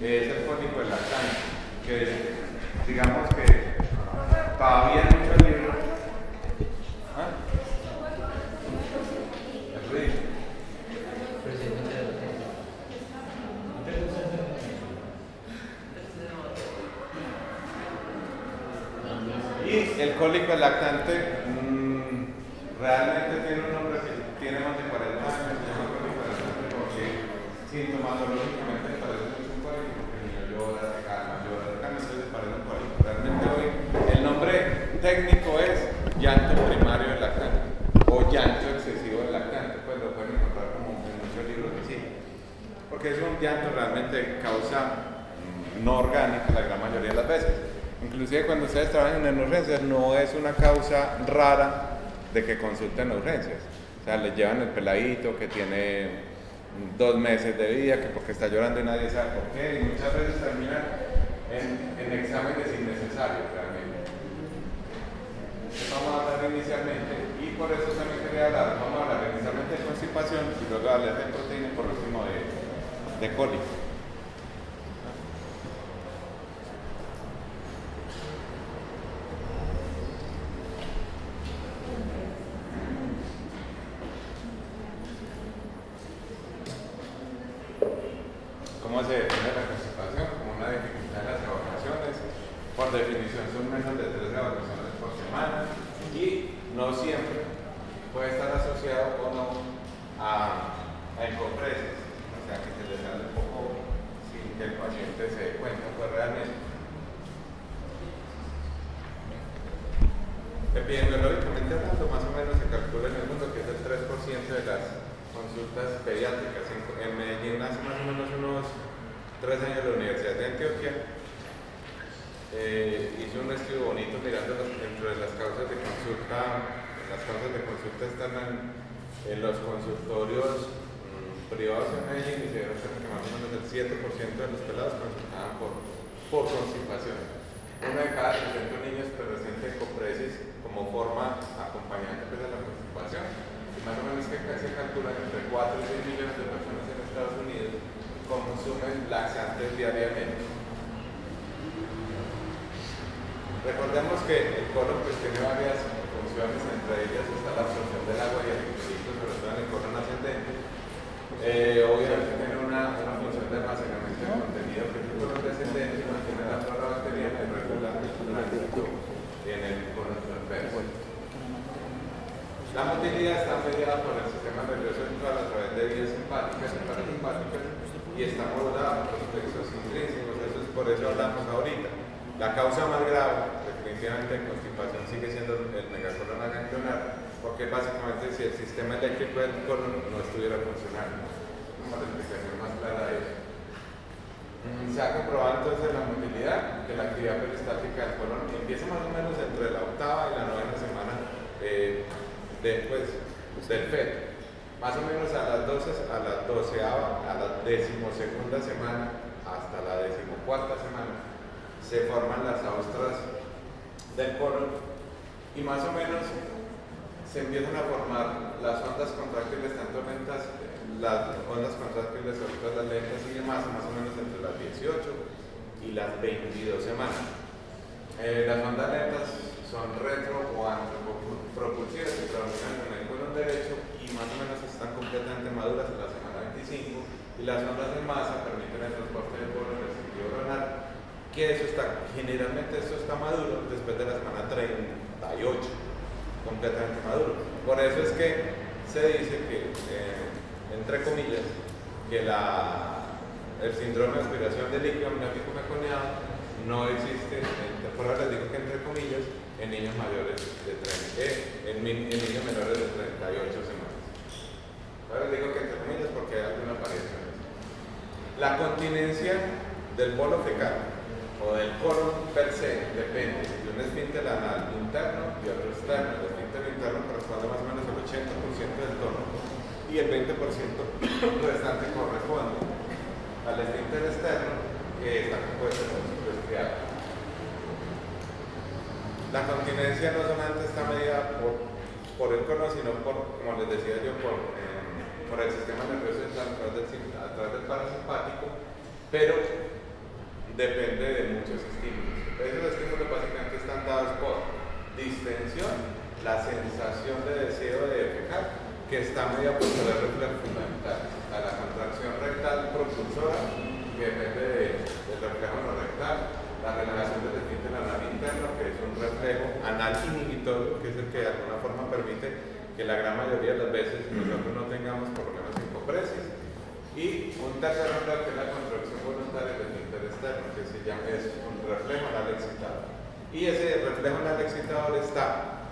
es el cólico del lactante, que digamos que todavía en muchos libros. ¿Ah? El ruido. Y el cólico del lactante realmente tiene un nombre que tiene más de 40 años, se llama cólico del lactante porque sintomatológicamente parece que es un cólico, porque el niño llora, se calma, entonces parece un cólico. Realmente hoy el nombre técnico es llanto primario del lactante o llanto excesivo del lactante, pues lo pueden encontrar como en muchos libros así, porque es un llanto realmente causa no orgánica la gran mayoría de las veces. Inclusive cuando ustedes trabajan en urgencias no es una causa rara de que consulten urgencias. O sea, les llevan el peladito que tiene 2 meses de vida, que porque está llorando y nadie sabe por qué, y muchas veces terminan en exámenes innecesarios realmente. Entonces vamos a hablar inicialmente, y por eso también quería hablar, vamos a hablar inicialmente de constipación y luego hablar de proteína y por último de cólico. ¿Cómo se define la constipación? Como una dificultad en las evacuaciones. Por definición son menos de 3 evacuaciones por semana y no siempre puede estar asociado o no a encompresis, o sea que se le sale un poco sin que el paciente se dé cuenta, pues realmente. Epidemiológicamente hablando, más o menos se calcula en el mundo que es el 3% de las consultas pediátricas. En Medellín hace más o menos unos 3 años la Universidad de Antioquia hizo un estudio bonito mirando dentro de las causas de consulta. Las causas de consulta están en los consultorios privados en Medellín y se dieron cuenta que más o menos el 7% de los pelados consultaban por constipación. 1 de cada 300 niños presenten copresis como forma acompañante de la constipación. Más o menos que se calculan entre 4 y 6 millones de personas en Estados Unidos consumen laxantes diariamente. Recordemos que el colon pues tiene varias funciones, entre ellas está la absorción del agua y el electrolitos, sobre todo en el colon ascendente. Obviamente tiene una función de almacenamiento de contenido que es el colon descendente y mantiene la flora bacteriana y regula el tránsito en el colon transverso. La motilidad está mediada por el sistema nervioso central a través de vías simpáticas y parasimpáticas y está modulada por los plexos intrínsecos. Por eso hablamos ahorita. La causa más grave, definitivamente en constipación, sigue siendo el megacolon ganglionar, porque básicamente si el sistema eléctrico del colon no estuviera funcionando. Como la explicación más clara de eso. Se ha comprobado entonces la motilidad, que la actividad peristática del colon empieza más o menos entre la 8ª y la 9ª semana del feto. Más o menos a las 12ª, a la 12ª semana hasta la 14ª semana se forman las austras del colon y más o menos se empiezan a formar las ondas contráctiles tanto lentas, las ondas contráctiles sobre todo las lentas y demás, más o menos entre las 18 y las 22 semanas. Las ondas lentas son retro o antropropulsivas que trabajan en el colon derecho y más o menos están completamente maduras en la semana 25 y las ondas de masa permiten el transporte del colon en el sentido renal, que generalmente esto está maduro después de la semana 38, completamente maduro. Por eso es que se dice que, entre comillas, que el síndrome de aspiración de líquido amniótico meconiano no existe, por ahora les digo que entre comillas, en niños mayores de 30, en niños menores de 38 semanas. Ahora les digo que entre comillas porque hay alguna variación. La continencia del bolo fecal o del colon per se depende de un esfínter anal interno y otro externo. El esfínter interno corresponde más o menos al 80% del tono y el 20% restante corresponde al esfínter externo, que está compuesto por músculo estriado. La continencia no solamente está medida por el colon, sino por, como les decía yo, por el sistema nervioso central a través del parasimpático, pero depende de muchos estímulos. Esos estímulos básicamente están dados por distensión, la sensación de deseo de defecar, que está media por el reflejo fundamental, a la contracción rectal propulsora, que depende del reflejo no rectal, la relajación del esfínter anal interno, que es un reflejo anal inhibitorio, que es el que de alguna forma permite que la gran mayoría de las veces nosotros no tengamos por lo menos hipopresis, y un tercer reflejo que es la contracción voluntaria del esfínter externo, que se llama, es un reflejo anal excitador. Y ese reflejo anal excitador está,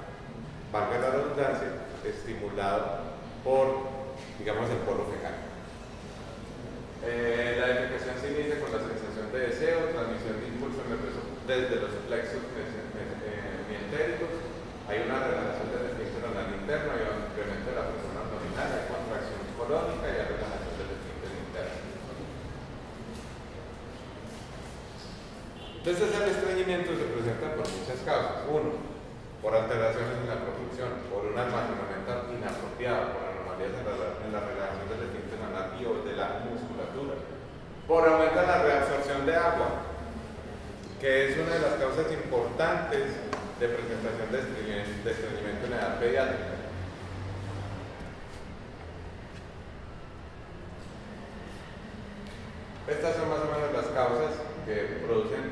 valga la redundancia, estimulado por, digamos, el polo fecal. La defecación se inicia con la sensación de deseo, transmisión de impulso nervioso desde los plexos mientéricos. Hay una relajación del esfínter anal interno, hay un incremento de la presión abdominal, hay contracción colónica y hay relajación del esfínter interno. Entonces el estreñimiento se presenta por muchas causas. Uno, por alteraciones en la propulsión, por un almacenamiento inapropiado, por anomalías en la relajación del esfínter anal y o de la musculatura, por aumento en la reabsorción de agua, que es una de las causas importantes de presentación de estreñimiento en la edad pediátrica. Estas son más o menos las causas que producen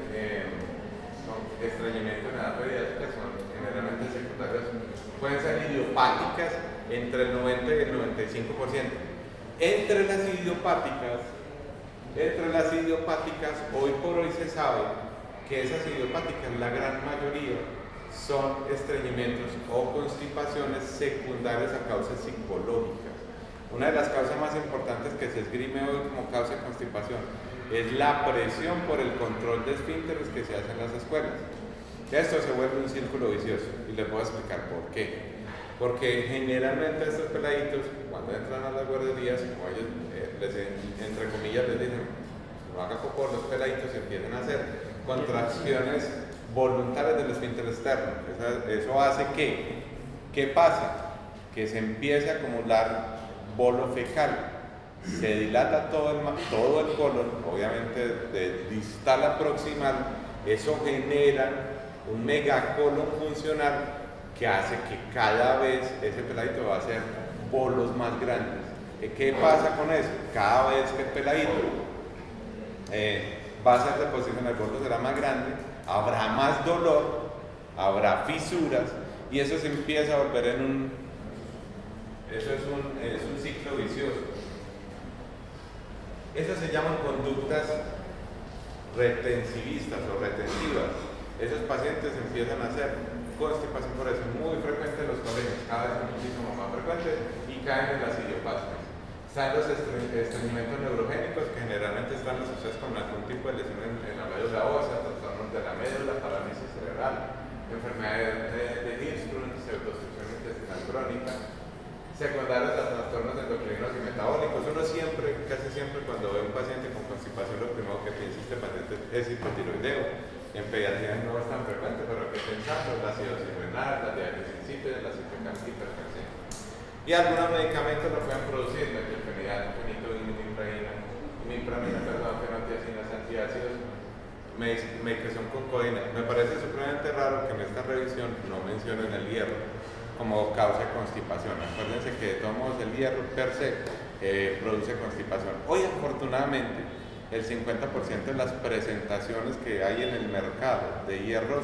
estreñimiento en la edad pediátrica, son generalmente secundarias, pueden ser idiopáticas entre el 90 y el 95%. Entre las idiopáticas, hoy por hoy se sabe que esas idiopáticas, la gran mayoría, son estreñimientos o constipaciones secundarias a causas psicológicas. Una de las causas más importantes que se esgrime hoy como causa de constipación es la presión por el control de esfínteres que se hace en las escuelas. Esto se vuelve un círculo vicioso y les voy a explicar por qué. Porque generalmente estos peladitos, cuando entran a las guarderías, como ellos entre comillas les dicen, no haga popó, los peladitos empiezan a hacer contracciones voluntarias del esfínter externo. Eso hace que, ¿qué pasa? Que se empiece a acumular bolo fecal. Se dilata todo el colon, obviamente de distal a proximal. Eso genera un megacolon funcional que hace que cada vez ese peladito va a hacer bolos más grandes. ¿Qué pasa con eso? Cada vez que el peladito va a hacer deposición, el bolo será más grande, habrá más dolor, habrá fisuras y eso se empieza a volver en un ciclo vicioso. Esas se llaman conductas retensivistas o retentivas. Esos pacientes empiezan a hacer constipación por eso, muy frecuente en los colegios, cada vez muchísimo más frecuente y caen en las idiopáticas. Están los estreñimientos neurogénicos que generalmente están asociados con algún tipo de lesión en la médula ósea, trastornos de la médula, parálisis cerebral, enfermedad de Hirschsprung, pseudoobstrucción intestinal crónica, secundarios a trastornos endocrinos y metabólicos. Uno siempre, casi siempre cuando ve a un paciente con constipación, lo primero que piensa este paciente es hipotiroideo. En pediatría no es tan frecuente, pero que pensando en la acidosis renal, la diabetes insípida, la hipertensión. Y algunos medicamentos lo pueden producir, metilfenidato, imipramina, fenotiacinas, antiácidos, medicación con codeína. Me parece supremamente raro que en esta revisión no mencionen el hierro como causa de constipación. Acuérdense que de todos modos el hierro per se produce constipación. Hoy afortunadamente el 50% de las presentaciones que hay en el mercado de hierros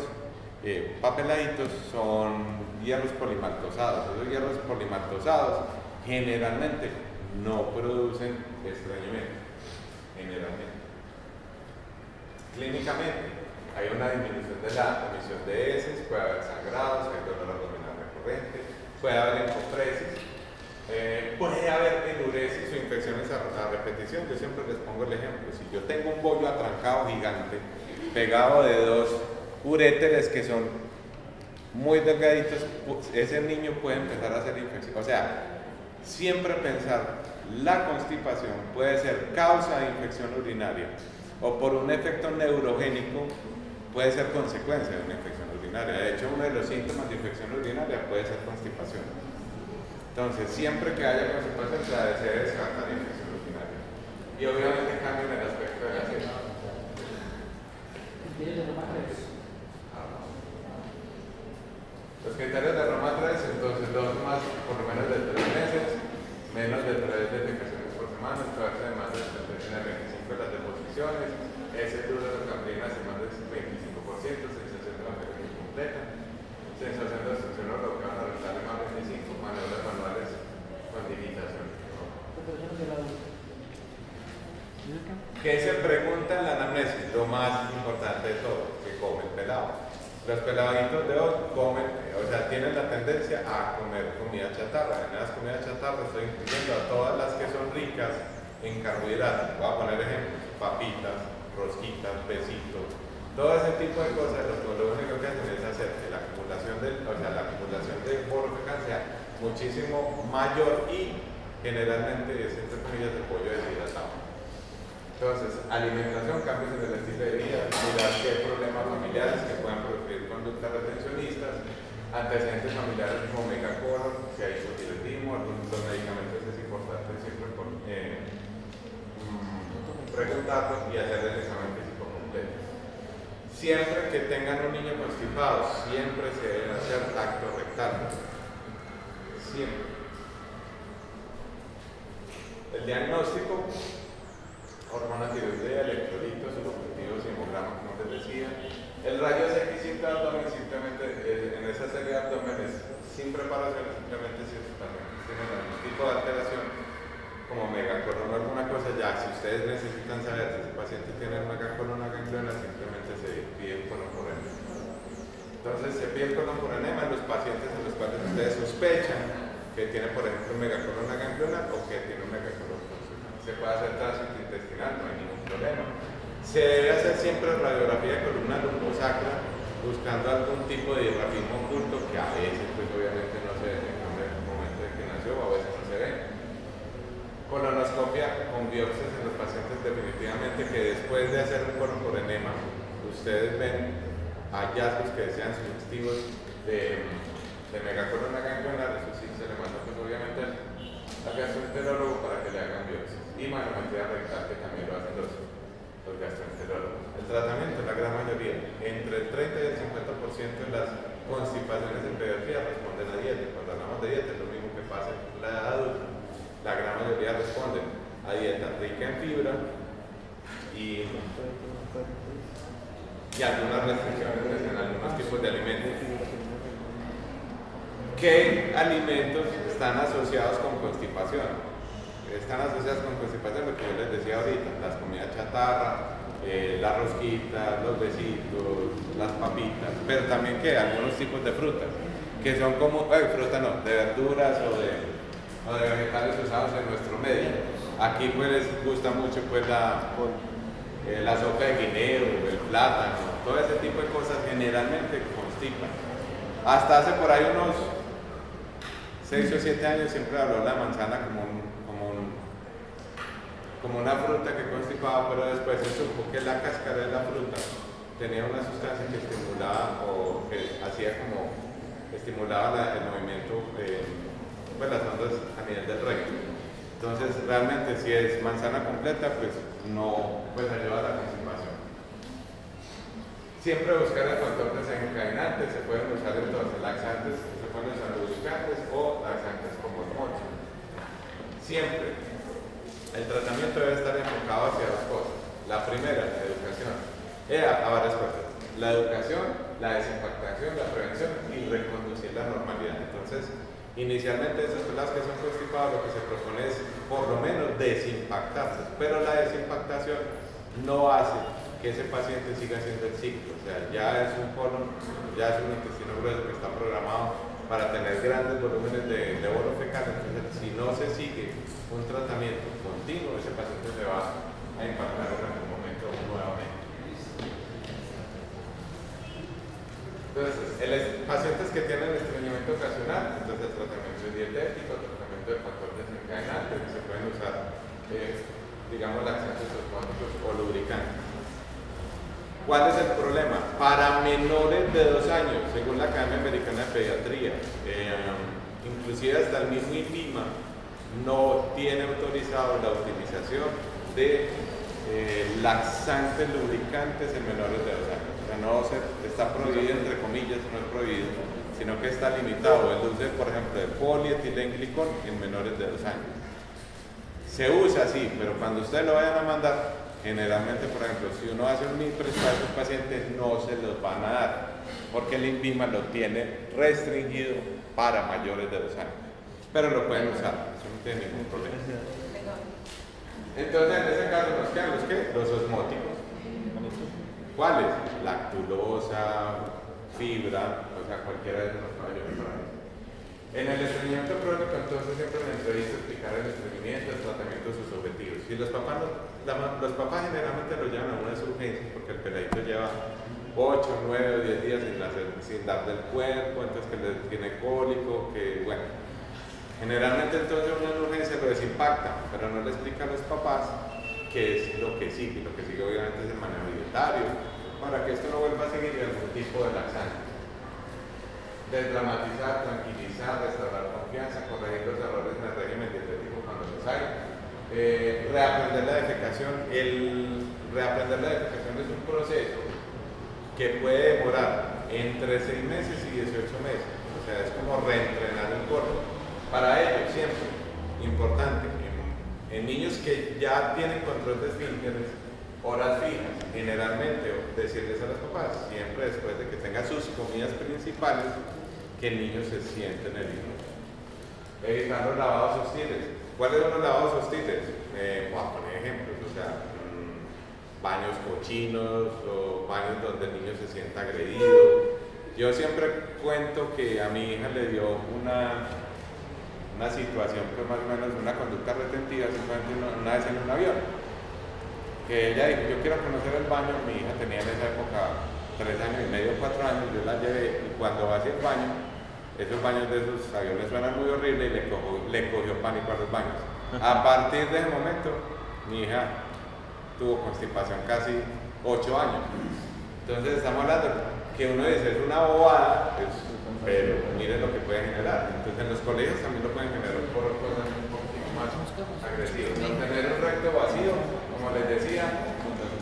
papeladitos son hierros polimaltosados. Esos hierros polimaltosados generalmente no producen estreñimiento, generalmente. Clínicamente hay una disminución de la emisión de heces, puede haber sangrados, hay dolor abdominal recurrente, puede haber hipopresis, puede haber enuresis o infecciones a repetición. Yo siempre les pongo el ejemplo: si yo tengo un bollo atrancado gigante pegado de dos uréteres que son muy delgaditos, ese niño puede empezar a hacer infección. O sea, siempre pensar la constipación puede ser causa de infección urinaria o por un efecto neurogénico puede ser consecuencia de una infección urinaria. De hecho, uno de los síntomas de infección urinaria puede ser constipación. Entonces, siempre que haya constipación, se debe descartar infección urinaria. Y obviamente cambia en el aspecto de la sed. Los criterios de Roma 3, entonces dos más por lo menos de 3 meses, menos de 3 defecaciones por semana, esperarse de más de 25 de las deposiciones, ese duro de cambrina de más del 25%, sensación de materia incompleta, sensación de obstrucción o lo que van a restarle más de 25, maniobras manuales con digitación. ¿Qué se pregunta en la anamnesis? Lo más importante de todo, que come el pelado. Los peladitos de hoy comen, o sea, tienen la tendencia a comer comida chatarra. En las comidas chatarra estoy incluyendo a todas las que son ricas en carbohidratos. Voy a poner ejemplos: papitas, rosquitas, besitos, todo ese tipo de cosas. Lo único que hacen es hacer que la acumulación de boro fecal sea muchísimo mayor y generalmente es, entre comillas, de pollo deshidratado. Entonces, alimentación, cambios en el estilo de vida, mirar qué problemas familiares que puedan producir conductas retencionistas, antecedentes familiares como megacolon, si hay hipotiroidismo, algunos medicamentos es importante siempre preguntarlos y hacer el examen físico completo. Siempre que tengan un niño constipado, siempre se debe hacer tacto rectal. Siempre. El diagnóstico: hormona tiroidea, electrolitos, los objetivos y hemograma, como les decía. El rayos X simple abdomen, simplemente en esa serie de abdómenes sin preparación, simplemente si también tienen algún tipo de alteración, como megacolon o alguna cosa, ya si ustedes necesitan saber si ese paciente tiene megacolon o gangliona, simplemente se pide el colon por enema. Entonces se pide el colon por enema en los pacientes en los cuales ustedes sospechan que tiene, por ejemplo, megacolon o gangliona o que tiene un megacolon. Se puede hacer tránsito intestinal, no hay ningún problema. Se debe hacer siempre radiografía de columna lumbosacra, buscando algún tipo de diafragma oculto que a veces, pues obviamente no se ve en el momento en que nació, o a veces no se ve. Colonoscopia con biopsias en los pacientes, definitivamente que después de hacer un colon por enema, ustedes ven hallazgos que sean sugestivos de megacolon o gangliona, eso sí se le manda pues obviamente al gastroenterólogo para que le hagan biopsias. Y manometría rectal, que también lo hacen los gastroenterólogos. El tratamiento, la gran mayoría, entre el 30 y el 50% de las constipaciones en pediatría responden a dieta. Cuando hablamos de dieta es lo mismo que pasa en la edad adulta. La gran mayoría responden a dieta rica en fibra y algunas restricciones en algunos tipos de alimentos. ¿Qué alimentos están asociados con constipación? Están asociadas con constipación, lo que yo les decía ahorita: las comidas chatarra, las rosquitas, los besitos, las papitas, pero también que algunos tipos de frutas, que son como, fruta no, de verduras o de vegetales usados en nuestro medio. Aquí pues les gusta mucho pues la sopa de guineo, el plátano, todo ese tipo de cosas generalmente constipan. Hasta hace por ahí unos 6 o 7 años siempre habló la manzana como una fruta que constipaba, pero después se supo que la cáscara de la fruta tenía una sustancia que estimulaba o que hacía como estimulaba el movimiento pues las ondas a nivel del recto. Entonces realmente si es manzana completa pues no pues ayuda a la constipación. Siempre buscar el factor desencadenante. Se pueden usar entonces laxantes, se pueden usar lubricantes o laxantes como el mocho. Siempre el tratamiento debe estar enfocado hacia dos cosas. La primera, la educación. A varias cosas: la educación, la desimpactación, la prevención y reconducir la normalidad. Entonces, inicialmente esas peladas que son constipadas, lo que se propone es por lo menos desimpactarlos, pero la desimpactación no hace que ese paciente siga haciendo el ciclo. O sea, ya es un colon, ya es un intestino grueso que está programado para tener grandes volúmenes de bolo fecal. Entonces, si no se sigue un tratamiento continuo, ese paciente se va a impactar en algún momento nuevamente. Entonces, pacientes que tienen estreñimiento ocasional, entonces el tratamiento es dietético, el tratamiento de factor desencadenante, que se pueden usar, digamos, laxantes osmóticos o lubricantes. ¿Cuál es el problema? Para menores de 2 años, según la Academia Americana de Pediatría, inclusive hasta el mismo INVIMA no tiene autorizado la utilización de laxantes, lubricantes en menores de 2 años. O sea, está prohibido, entre comillas, no es prohibido, sino que está limitado el uso, por ejemplo, de polietilenglicol en menores de 2 años. Se usa así, pero cuando ustedes lo vayan a mandar, generalmente, por ejemplo, si uno hace un INPRES para esos pacientes, no se los van a dar, porque el INVIMA lo tiene restringido para mayores de 2 años. Pero lo pueden usar, eso no tiene ningún problema. Entonces, en ese caso, ¿nos quedan los qué? Los osmóticos. ¿Cuáles? Lactulosa, fibra, o sea, cualquiera de esos mayores para eso. En el estreñimiento crónico, entonces, siempre en la entrevista explicar el estreñimiento, el tratamiento, sus objetivos. Y los papás generalmente lo llevan a unas urgencias porque el peladito lleva 8, 9 o 10 días sin dar del cuerpo, entonces que le tiene cólico, que bueno. Generalmente entonces una urgencia lo desimpacta, pero no le explica a los papás qué es lo que sigue. Lo que sigue obviamente es el manejo dietario, para que esto no vuelva a seguir algún tipo de laxante. Desdramatizar, tranquilizar, restaurar confianza, corregir los errores en el régimen dietético cuando los hay. Reaprender la defecación. Reaprender la defecación es un proceso que puede demorar entre 6 meses y 18 meses. O sea, es como reentrenar el cuerpo. Para ello, siempre, importante, en niños que ya tienen control de esfínteres, horas fijas, generalmente, decirles a los papás, siempre después de que tenga sus comidas principales, que el niño se siente en el hilo. Evitar los lavados hostiles. ¿Cuáles son los lavados hostiles? Voy a poner ejemplos, o sea, baños cochinos o baños donde el niño se sienta agredido. Yo siempre cuento que a mi hija le dio una situación, pues más o menos una conducta retentiva, simplemente una vez en un avión, que ella dijo, yo quiero conocer el baño. Mi hija tenía en esa época 3 años y medio, 4 años, yo la llevé, y cuando va hacia el baño, esos baños de esos aviones suenan muy horribles y le cogió pánico a los baños. A partir de ese momento, mi hija tuvo constipación casi 8 años. Entonces estamos hablando que uno dice, es una bobada, pero miren lo que puede generar. Entonces en los colegios también lo pueden generar por cosas un poquito más agresivas. No tener un recto vacío, como les decía,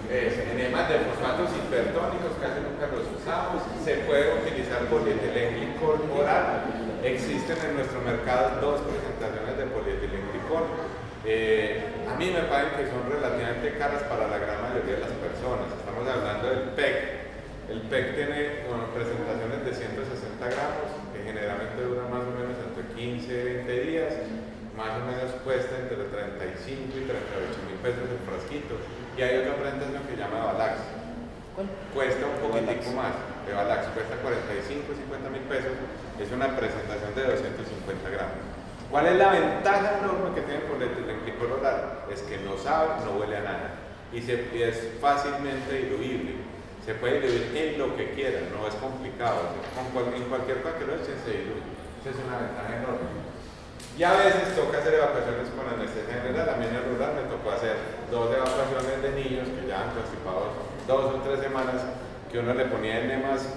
enemas de fosfatos hipertónicos, casi nunca los usamos. Se puede utilizar polietilenglicol oral. Existen en nuestro mercado 2 presentaciones de polietilenglicol. A mí me parecen que son relativamente caras para la gran mayoría de las personas. Estamos hablando del PEC. El PEC tiene presentaciones de 160 gramos, que generalmente duran más o menos entre 15 y 20 días, más o menos cuesta entre 35 y 38 mil pesos el frasquito. Y hay otra presentación que se llama Evalax. ¿Cuál? Cuesta un poquitico más. Evalax cuesta 45 y 50 mil pesos, es una presentación de 250 gramos. ¿Cuál es la ventaja enorme que tiene el polietilenglicol oral? Es que no sabe, no huele a nada y es fácilmente diluible. Se puede diluir en lo que quieran, no es complicado. En cualquier cosa que lo echen se diluye. Esa es una ventaja enorme. Y a veces toca hacer evacuaciones con anestesia general. A mí en el rural me tocó hacer 2 evacuaciones de niños que ya han constipados 2 o 3 semanas, que uno le ponía enemas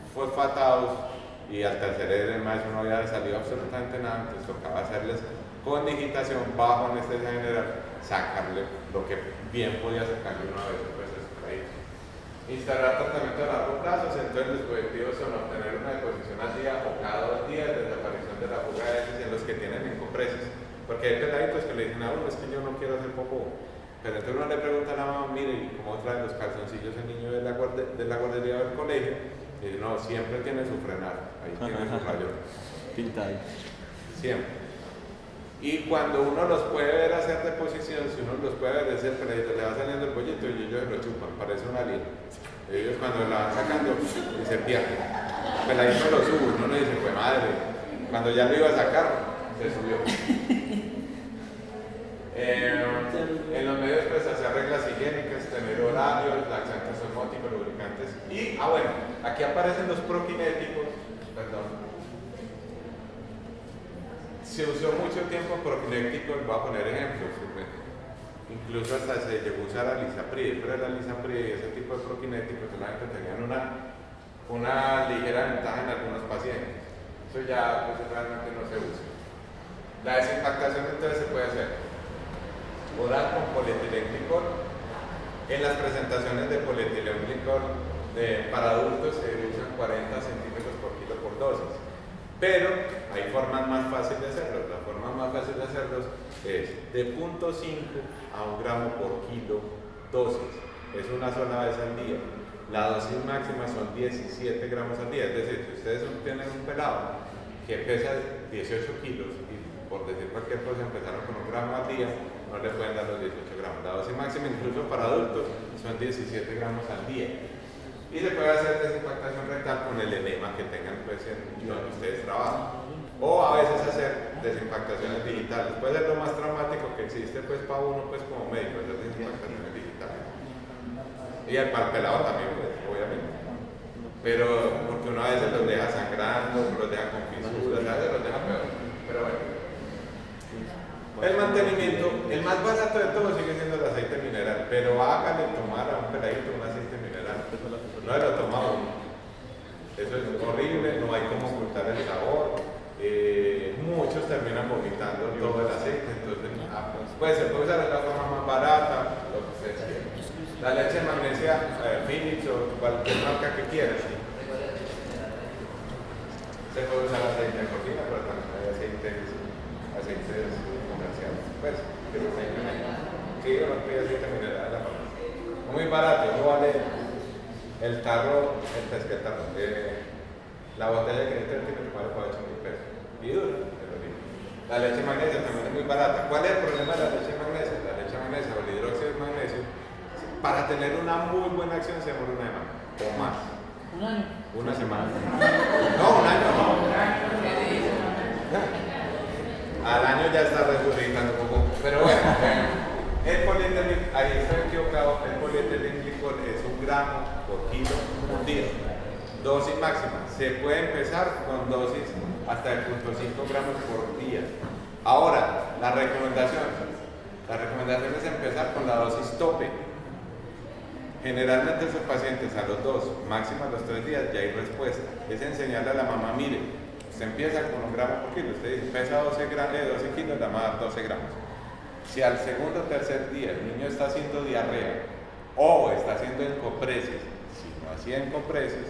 fosfatados y al tercer enema uno había salido absolutamente nada, entonces tocaba hacerles con digitación bajo anestesia general, sacarle lo que bien podía sacarle una vez. Instalar tratamiento a largo plazo, entonces los objetivos son obtener una deposición al día o cada 2 días de desaparición de la fuga de heces en los que tienen encompreses. Porque hay peladitos que le dicen a uno, es que yo no quiero hacer popó. Pero entonces uno le pregunta a la mamá, mire, ¿y cómo trae los calzoncillos el niño de la guardería del colegio? Y dice, no, siempre tiene su frenar, ahí tiene su rayón. Pinta ahí. Siempre. Y cuando uno los puede ver hacer deposición, si uno los puede ver, ese peladito le va saliendo el bollito y ellos se lo chupan, parece una línea. Ellos cuando la van sacando y se pierden. El peladito lo sube, uno le dice, pues madre, cuando ya lo iba a sacar, se subió. En los medios pues hacer reglas higiénicas, tener horarios, laxantes osmóticos, lubricantes. Y, bueno, aquí aparecen los prokinéticos, perdón. Se usó mucho tiempo prokinéticos, voy a poner ejemplos. Incluso hasta se llegó a usar alisapride, pero el alisapride y ese tipo de prokinéticos solamente tenían una ligera ventaja en algunos pacientes. Eso ya pues, realmente no se usa. La desimpactación entonces se puede hacer oral con polietilenglicol En las presentaciones de polietilenglicol para adultos se usan 40 centímetros por kilo por dosis. Pero hay formas más fáciles de hacerlo. La forma más fácil de hacerlos es de 0.5 a 1 gramo por kilo dosis. Es una sola vez al día. La dosis máxima son 17 gramos al día. Es decir, si ustedes tienen un pelado que pesa 18 kilos y por decir cualquier cosa empezaron con 1 gramo al día, no le pueden dar los 18 gramos. La dosis máxima incluso para adultos son 17 gramos al día. Y se puede hacer desimpactación rectal con el enema que tengan pues, en donde ustedes trabajan. O a veces hacer desimpactaciones digitales. Puede ser lo más traumático que existe pues, para uno pues, como médico, hacer desimpactaciones digitales. Y para el pelado también, pues, obviamente. Pero porque uno a veces los deja sangrando, los deja con fisuras, a veces los deja peor. Pero bueno. El mantenimiento, el más barato de todo sigue siendo el aceite mineral, pero hágale tomar a un peladito un aceite mineral. No se lo toma uno. Eso es horrible, no hay cómo ocultar el sabor. Muchos terminan vomitando todo el aceite, entonces pues se puede usar de la forma más barata, lo que ustedes quieran. La leche de magnesia Philips o cualquier marca que quieran. Se puede usar aceite de cocina, pero también hay aceites comerciales. Pues, que no tengan. Sí, yo no pido aceite mineral de la farmacia. Muy barato, no vale el tarro, la botella que tiene vale por 8.000 pesos. Y dura, pero bien. La leche de magnesia también es muy barata. ¿Cuál es el problema de la leche de magnesia? La leche de magnesia o el hidróxido de magnesio, para tener una muy buena acción se demora 1 semana o más. ¿Un año? 1 semana. No, 1 año no. Al año ya está resucitando un poco. Pero bueno, el polietilenglicol, ahí estoy equivocado, el polietilenglicol es 1 gramo por kilo por día. Dosis máxima. Se puede empezar con dosis hasta de 0.5 gramos por día. Ahora, la recomendación es empezar con la dosis tope. Generalmente esos pacientes a los 2, máximo a los 3 días ya hay respuesta. Es enseñarle a la mamá, mire, usted empieza con 1 gramo por kilo, usted dice, pesa 12 kilos, la mamá 12 gramos. Si al segundo o tercer día el niño está haciendo diarrea o está haciendo encopresis, si no hacía encopresis,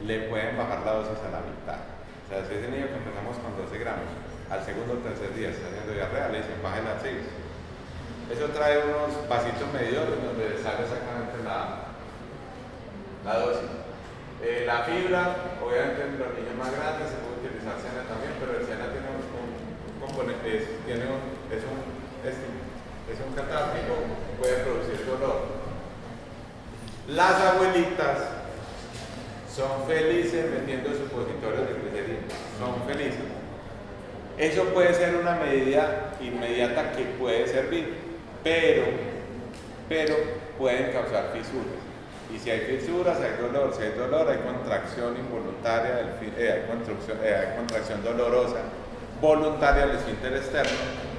le pueden bajar la dosis a la mitad. O sea, si ese niño que empezamos con 12 gramos, al segundo o tercer día está haciendo diarrea, le dicen, bájela a 6. Eso trae unos vasitos medidores donde sale exactamente la dosis. La fibra, obviamente en los niños más grandes se puede utilizar cena también, pero el cena tiene un componente, es un catártico, puede producir dolor. Las abuelitas son felices metiendo supositorios de glicerina, son felices. Eso puede ser una medida inmediata que puede servir, pero pueden causar fisuras. Y si hay fisuras, hay dolor. Si hay dolor, hay contracción involuntaria, hay contracción dolorosa, voluntaria del esfínter externo.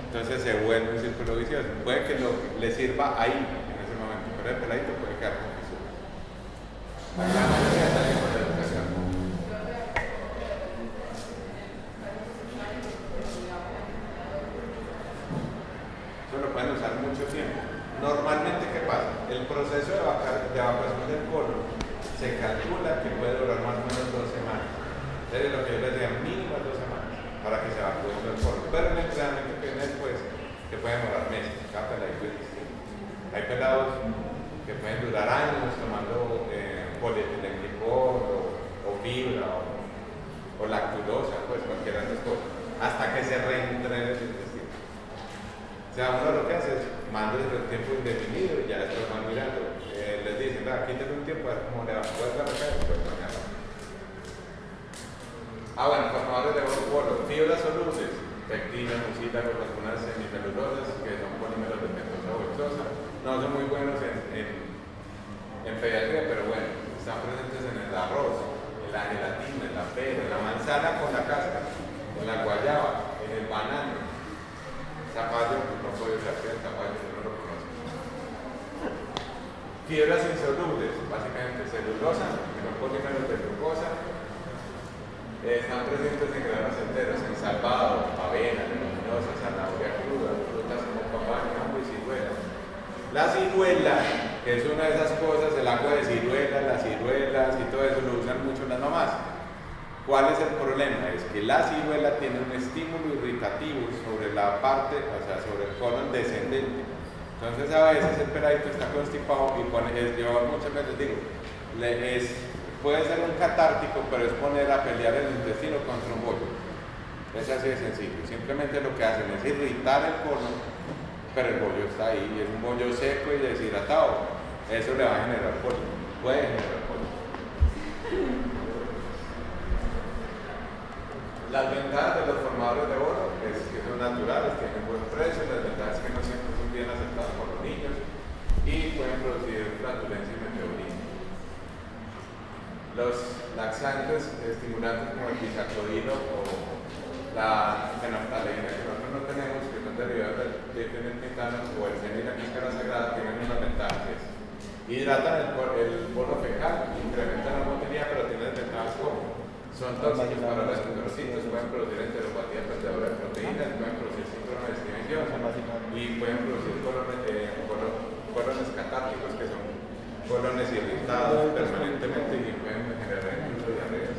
Entonces se vuelve un círculo vicioso. Puede que le sirva ahí, en ese momento, pero el peladito puede quedar con fisuras. La mayoría está bien con la educación. Eso lo pueden usar mucho tiempo. Normalmente, ¿qué pasa? El proceso de evacuación del colon se calcula que puede durar más o menos 2 semanas. Entonces, lo que yo les decía, mínimo 2 semanas para que se evacúe el colon. Pero el entrenamiento que viene después, que puede demorar meses. Cada peladito es distinto. Hay pelados que pueden durar años tomando polietilenglicol o fibra o lactulosa, pues cualquiera de esas cosas, hasta que se reentrene el intestino. O sea, uno lo que hace es manda el tiempo indefinido y ya después van mirando. Les dicen, quítenle un tiempo a ver cómo le va a poder recaer, pues no me va. Bueno, formadores de bolo, fibras solubles, pectina, mucílago, algunas semicelulosas que son polímeros de pentosa o hexosa. No son muy buenos en pediatría, pero bueno, están presentes en el arroz, en la gelatina, en la pera, en la manzana con la cáscara, en la guayaba, en el banano. Zapallo, no puede usar el zapallo, yo no lo conozco. Fibras insolubles, básicamente celulosa, que son polímeros de glucosa, están presentes en granos enteros, en salvado, avena, leguminosa, zanahoria cruda, frutas como papaya, mango y ciruela. La ciruela, que es una de esas cosas, el agua de ciruela, las ciruelas y todo eso lo usan mucho las mamás. ¿Cuál es el problema? Es que la ciruela tiene un estímulo irritativo sobre la parte, o sea, sobre el colon descendente. Entonces a veces el peladito está constipado y yo muchas veces digo, puede ser un catártico, pero es poner a pelear el intestino contra un bollo. Es así de sencillo. Simplemente lo que hacen es irritar el colon, pero el bollo está ahí, y es un bollo seco y deshidratado. Eso le va a generar polvo, puede generar polvo. Las ventajas de los formadores de oro es que son naturales, tienen buen precio. Las ventajas es que no siempre son bien aceptados por los niños y pueden producir flatulencia y meteorismo. Los laxantes estimulantes como el bisacodilo o la fenolftalina, que nosotros no tenemos, que son derivados del difenilmitano o el fenilacícara sagrada, tienen unas ventajas. Hidratan el bolo fecal, incrementan la motilidad, pero tienen ventajas como son tóxicos para los enterocitos, pueden producir enteropatía perdedora de proteínas, pueden producir síndrome de Stevens-Johnson y pueden producir colones catárticos, que son colones irritados permanentemente y pueden generar incluso diarreas.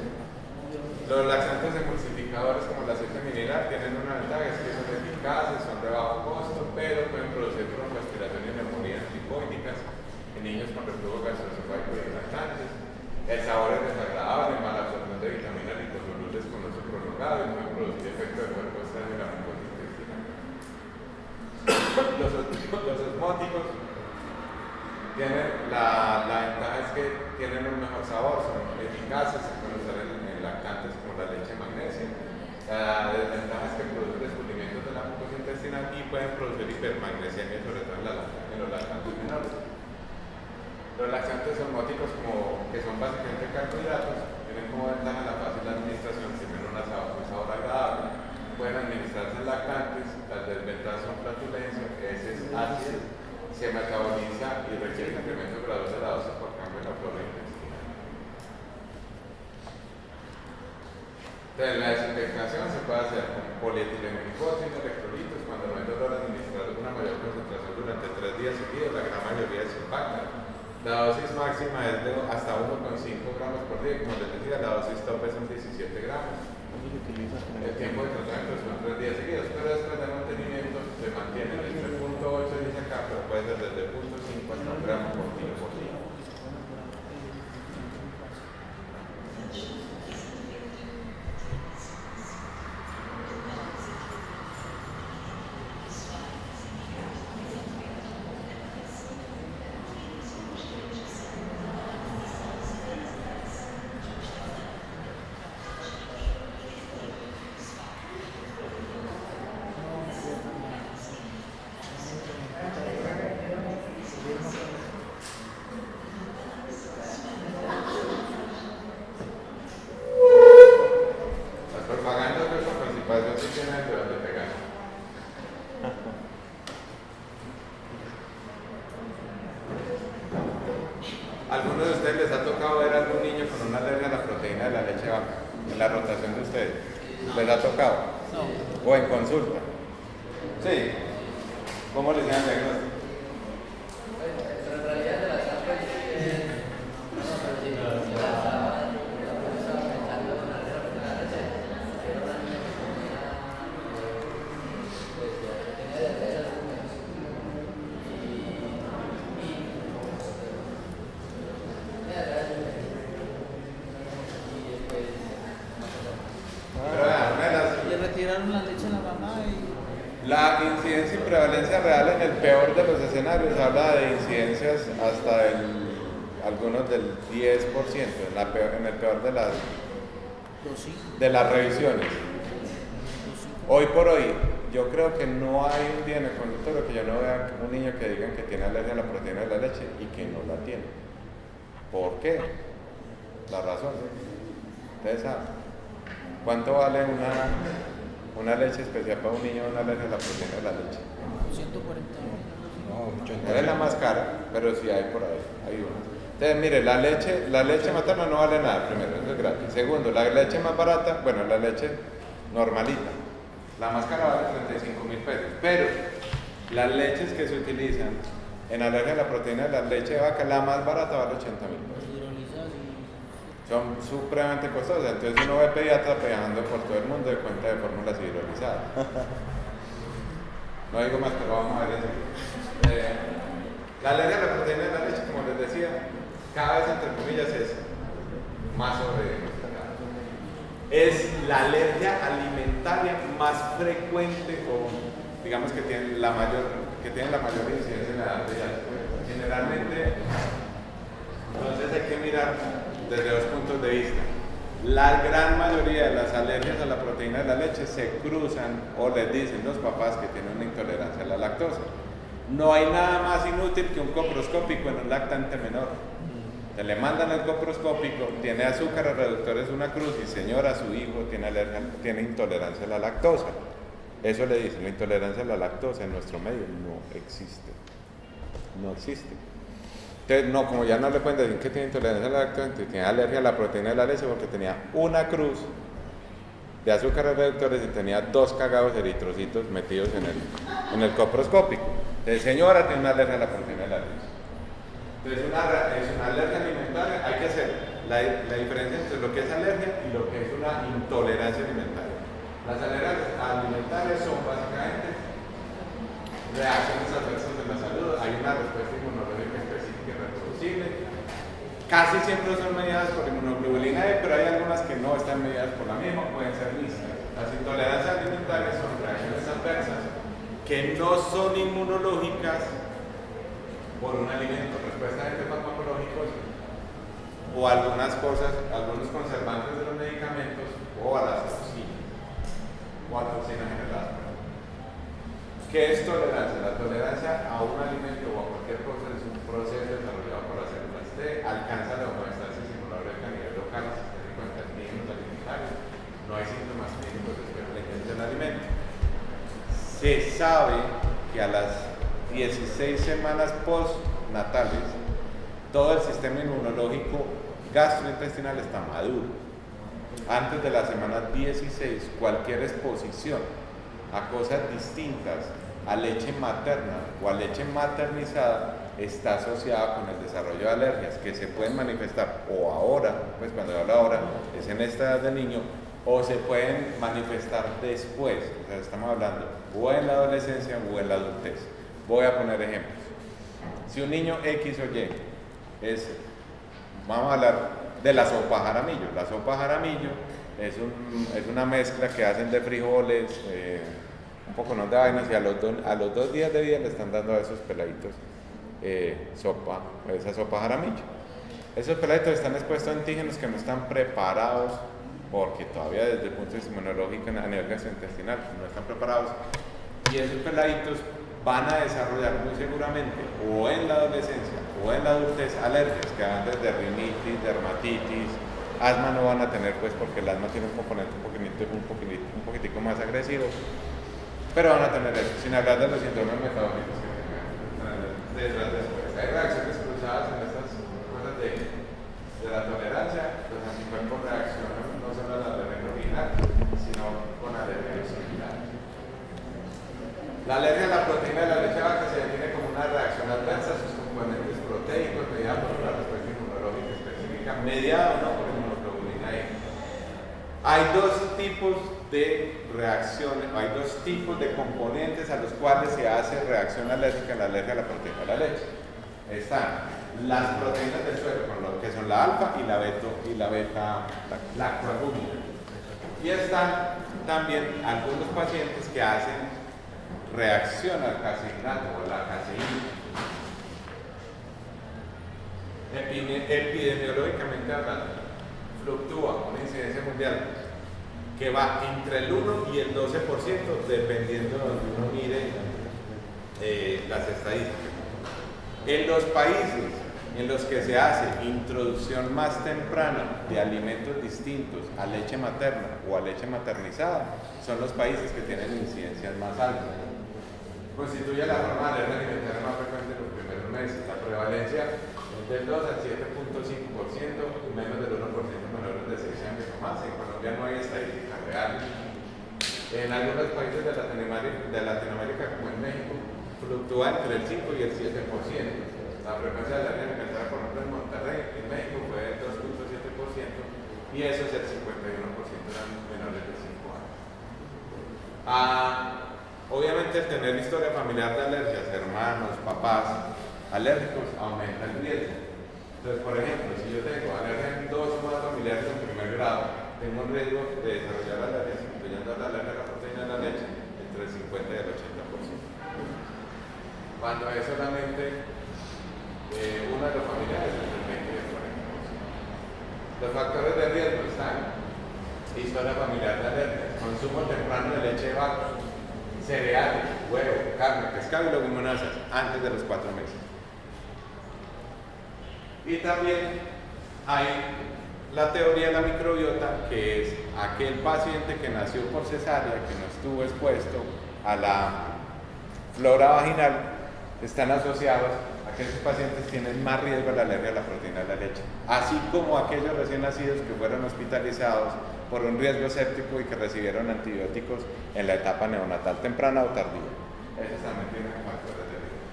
Los laxantes emulsificadores como el aceite mineral tienen una ventaja, es que son eficaces, son de bajo costo, pero pueden producir broncoaspiración y neumonías lipoídicas en niños con reflujo gastroesofágico y lactantes. El sabor es desagradable, mala absorción de vitaminas liposolubles con uso prolongado y pueden producir efecto de cuerpo extraño en la mucosa intestinal. Los osmóticos tienen la ventaja es que tienen un mejor sabor, son eficaces, se pueden usar en lactantes como la leche magnesia. La desventaja es que producen descubrimientos de la mucosa intestinal y pueden producir hipermagnesiemia, sobre todo en los lactantes menores. Los laxantes osmóticos, que son básicamente carbohidratos, tienen como ventaja la fácil administración, tienen un sabor agradable, pueden administrarse lactantes. Las desventajas son flatulencia, heces ácidas, se metaboliza y requiere incremento gradual de la dosis por cambio en la flora intestinal. Entonces, la desinfectación se puede hacer con polietilenglicol sin electrolitos. Cuando no hay dolor, administrar una mayor concentración durante 3 días seguidos, la gran mayoría se impacta. La dosis máxima es de hasta 1,5 gramos por día. Como les decía, la dosis tope son 17 gramos. El tiempo de tratamiento son 3 días seguidos, pero después de mantenimiento se mantiene entre 0,8 dice acá, pero puede ser desde 0,5 hasta 1 gramo por día por día. ¿Alguno de ustedes les ha tocado ver a algún niño con una alergia a la proteína de la leche de vaca? En la rotación de ustedes. ¿Les ha tocado? No. ¿O en consulta? Sí. ¿Cómo les dan diagnóstico? La incidencia y prevalencia real en el peor de los escenarios habla de incidencias hasta algunos del 10%, en el peor de las revisiones. Hoy por hoy, yo creo que no hay un día en el consultorio que yo no vea un niño que digan que tiene alergia a la proteína de la leche y que no la tiene. ¿Por qué? La razón. Ustedes saben. ¿Cuánto vale una leche especial para un niño, una alergia a la proteína de la leche? 140. No, es la más cara, pero sí hay por ahí, hay una. Entonces, mire, la leche materna no vale nada, primero, eso es gratis. Segundo, la leche más barata, bueno, la leche normalita, la más cara vale 35.000 pesos, pero las leches que se utilizan En alergia a la proteína de la leche de vaca, la más barata vale 80.000 pesos. Son supremamente costosas. Entonces uno ve pediatras viajando por todo el mundo de cuenta de fórmulas hidrolizadas. No digo más, pero vamos a ver eso. La alergia a la proteína de la leche, como les decía, cada vez entre comillas es más sobrediagnosticada. Es la alergia alimentaria más frecuente o digamos que tiene la mayor incidencia en la edad de ya. Generalmente, entonces hay que mirar desde dos puntos de vista. La gran mayoría de las alergias a la proteína de la leche se cruzan o les dicen los papás que tienen una intolerancia a la lactosa. No hay nada más inútil que un coproscópico en un lactante menor. Se le mandan el coproscópico, tiene azúcares reductores una cruz y señora, su hijo tiene intolerancia a la lactosa. Eso le dicen, la intolerancia a la lactosa en nuestro medio no existe. No existe. Entonces, no, como ya no le pueden decir que tiene intolerancia a la lactosa, tiene alergia a la proteína de la leche porque tenía una cruz de azúcares reductores y tenía 2 cagados eritrocitos metidos en el coproscópico. Entonces, señora, tiene una alergia a la proteína de la leche. Entonces, es una alergia alimentaria. Hay que hacer la diferencia entre lo que es alergia y lo que es una intolerancia alimentaria. Las alergias alimentarias son básicamente reacciones adversas de la salud. Hay una respuesta inmunológica específica y reproducible. Casi siempre son mediadas por inmunoglobulina E, pero hay algunas que no están mediadas por la misma, pueden ser mixtas. Las intolerancias alimentarias son reacciones adversas que no son inmunológicas por un alimento, respuesta de farmacológicos o algunas cosas, algunos conservantes de los medicamentos o a las toxinas o a toxinas generadas. ¿Qué es tolerancia? La tolerancia a un alimento o a cualquier cosa es un proceso desarrollado por las células T, alcanza la homeostasis inmunológica a nivel local, sistémico en términos alimentarios. No hay síntomas clínicos después de la ingesta del alimento. Se sabe que a las 16 semanas postnatales todo el sistema inmunológico gastrointestinal está maduro. Antes de la semana 16, cualquier exposición a cosas distintas a leche materna o a leche maternizada está asociada con el desarrollo de alergias que se pueden manifestar o ahora, pues cuando hablo ahora es en esta edad de niño, o se pueden manifestar después, o sea, estamos hablando o en la adolescencia o en la adultez. Voy a poner ejemplos. Si un niño X o Y vamos a hablar de la sopa jaramillo. La sopa jaramillo es una mezcla que hacen de frijoles, un poco no de vainas, y a los 2 días de vida le están dando a esos peladitos esa sopa jaramillo. Esos peladitos están expuestos a antígenos que no están preparados, porque todavía desde el punto de vista inmunológico a nivel gastrointestinal no están preparados, y esos peladitos van a desarrollar muy seguramente o en la adolescencia o en la adultez alergias que van desde rinitis, dermatitis, asma no van a tener, pues porque el asma tiene un componente un poquitico más agresivo, pero van a tener eso, sin hablar de los síndromes metabólicos que tengan después. Hay reacciones cruzadas en estas cosas de la tolerancia. Los anticuerpos reaccionan no solo a la alergia original, sino con alergias similares. La alergia a la proteína de la leche de vaca se define como una reacción adversa a sus componentes proteicos mediada por una respuesta inmunológica específica, mediada o no por inmunoglobulina E. Hay 2 tipos de reacciones, hay 2 tipos de componentes a los cuales se hace reacción alérgica en la alergia a la proteína de la leche. Están las proteínas del suero, con lo que son la alfa y la beta lactoalbúmina. Y están también algunos pacientes que hacen reacción al caseinato o la caseína. Epidemiológicamente hablando, fluctúa una incidencia mundial que va entre el 1 y el 12% dependiendo de donde uno mire las estadísticas. En los países en los que se hace introducción más temprana de alimentos distintos a leche materna o a leche maternizada, son los países que tienen incidencias más altas. Constituye la forma de alergia alimentaria más frecuente en los primeros meses. La prevalencia es del 2 al 7.5% y menos del 1% menores de 6 años o más. En Colombia no hay estadísticas reales. En algunos países de Latinoamérica, como en México, fluctúa entre el 5 y el 7%. La frecuencia de alergia alimentaria, por ejemplo, en Monterrey, en México, fue del 2.7%, y eso es el 51% de los menores de 5 años. Obviamente, el tener historia familiar de alergias, hermanos, papás alérgicos, aumenta el riesgo. Entonces, por ejemplo, si yo tengo alergia en 2 o más familiares en primer grado, tengo un riesgo de desarrollar alergias, incluyendo la alergia a la proteína de la leche, entre el 50 y el 80%. Cuando es solamente uno de los familiares, entre el 20 y el 40%. Los factores de riesgo están: historia familiar de alergias, consumo temprano de leche de vaca, cereales, huevo, carne, pescado y leguminosas antes de los 4 meses. Y también hay la teoría de la microbiota, que es aquel paciente que nació por cesárea, que no estuvo expuesto a la flora vaginal, están asociados a que esos pacientes tienen más riesgo de la alergia a la proteína de la leche, así como aquellos recién nacidos que fueron hospitalizados por un riesgo séptico y que recibieron antibióticos en la etapa neonatal temprana o tardía. Esos también tienen factores de riesgo.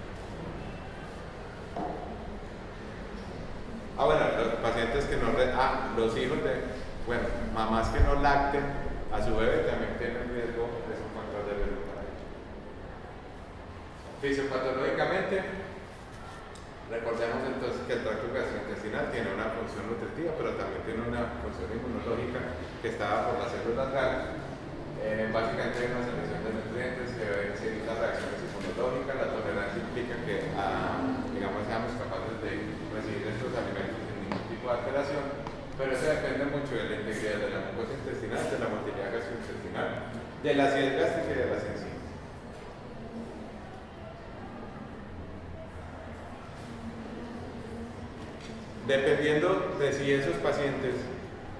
Bueno, los pacientes que no... los hijos de... Bueno, mamás que no lacten a su bebé también tienen riesgo, es un factor de riesgo para ellos. Fisiopatológicamente, recordemos entonces que el tracto gastrointestinal tiene una función nutritiva, pero también tiene una función inmunológica que está por las células GAG. Básicamente hay una selección de nutrientes que se evita reacciones inmunológicas. La tolerancia implica que digamos, seamos capaces de recibir estos alimentos sin ningún tipo de alteración, pero eso depende mucho de la integridad de la mucosa intestinal, de la motilidad gastrointestinal, de la acidez gástrica y de las enzimas. Dependiendo de si esos pacientes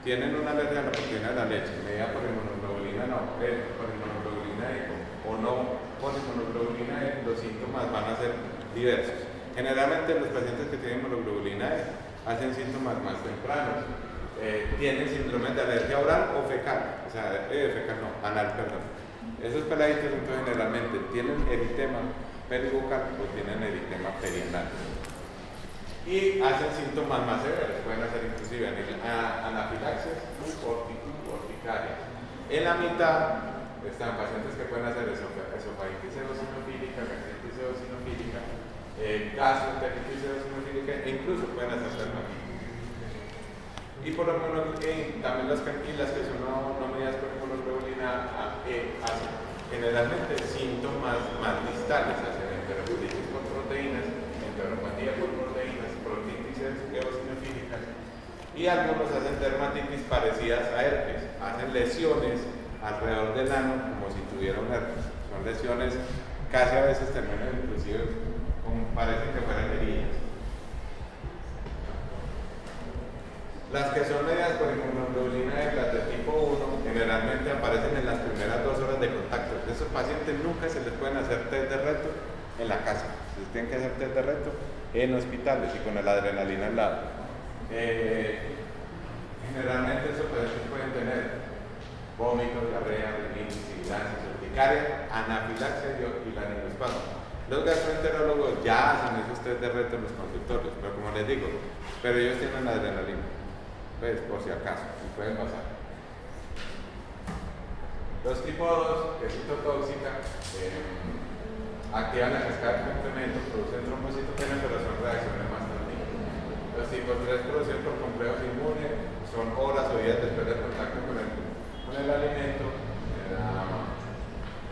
tienen una alergia a la proteína de la leche, medida por inmunoglobulina E o no por inmunoglobulina E, los síntomas van a ser diversos. Generalmente los pacientes que tienen inmunoglobulina E hacen síntomas más tempranos. Tienen síndrome de alergia oral o fecal, o sea, fecal no, anal, perdón. Esos peladitos entonces generalmente tienen eritema peribucal o tienen eritema perianal. Y hacen síntomas más severos, pueden hacer inclusive anafilaxis urticaria. En la mitad están pacientes que pueden hacer esofagitis eosinofílica, gastritis eosinofílica, gastroenteritis eosinofílica e incluso pueden hacer dermatitis. Y por lo menos también las que son no medidas por inmunoglobulina hacen generalmente síntomas más distales, hacen enterocolitis por proteínas, enteropatía por proteínas, proctitis eosinofílicas, y algunos hacen dermatitis parecidas a herpes, hacen lesiones alrededor del ano como si tuvieran herpes. Son lesiones casi a veces terminan inclusive como parecen que fueran heridas. Las que son medidas por inmunoglobulina E, las de tipo 1, generalmente aparecen en las primeras 2 horas de contacto. Esos pacientes nunca se les pueden hacer test de reto en la casa. Se les tienen que hacer test de reto en hospitales y con la adrenalina al lado. Generalmente esos pacientes pueden tener vómitos, diarrea, rinitis, sibilancias, urticaria, anafilaxia y laringoespasmo. Los gastroenterólogos ya hacen esos test de reto en los consultorios, pero como les digo, pero ellos tienen adrenalina. Pues, por si acaso, si pueden pasar. Los tipo 2, que es citotóxica, activan la cascada de complemento, producen trombocitopenia, pero son reacciones más tardías. Los tipos 3 producen por complejos inmunes, son horas o días después del contacto con el alimento.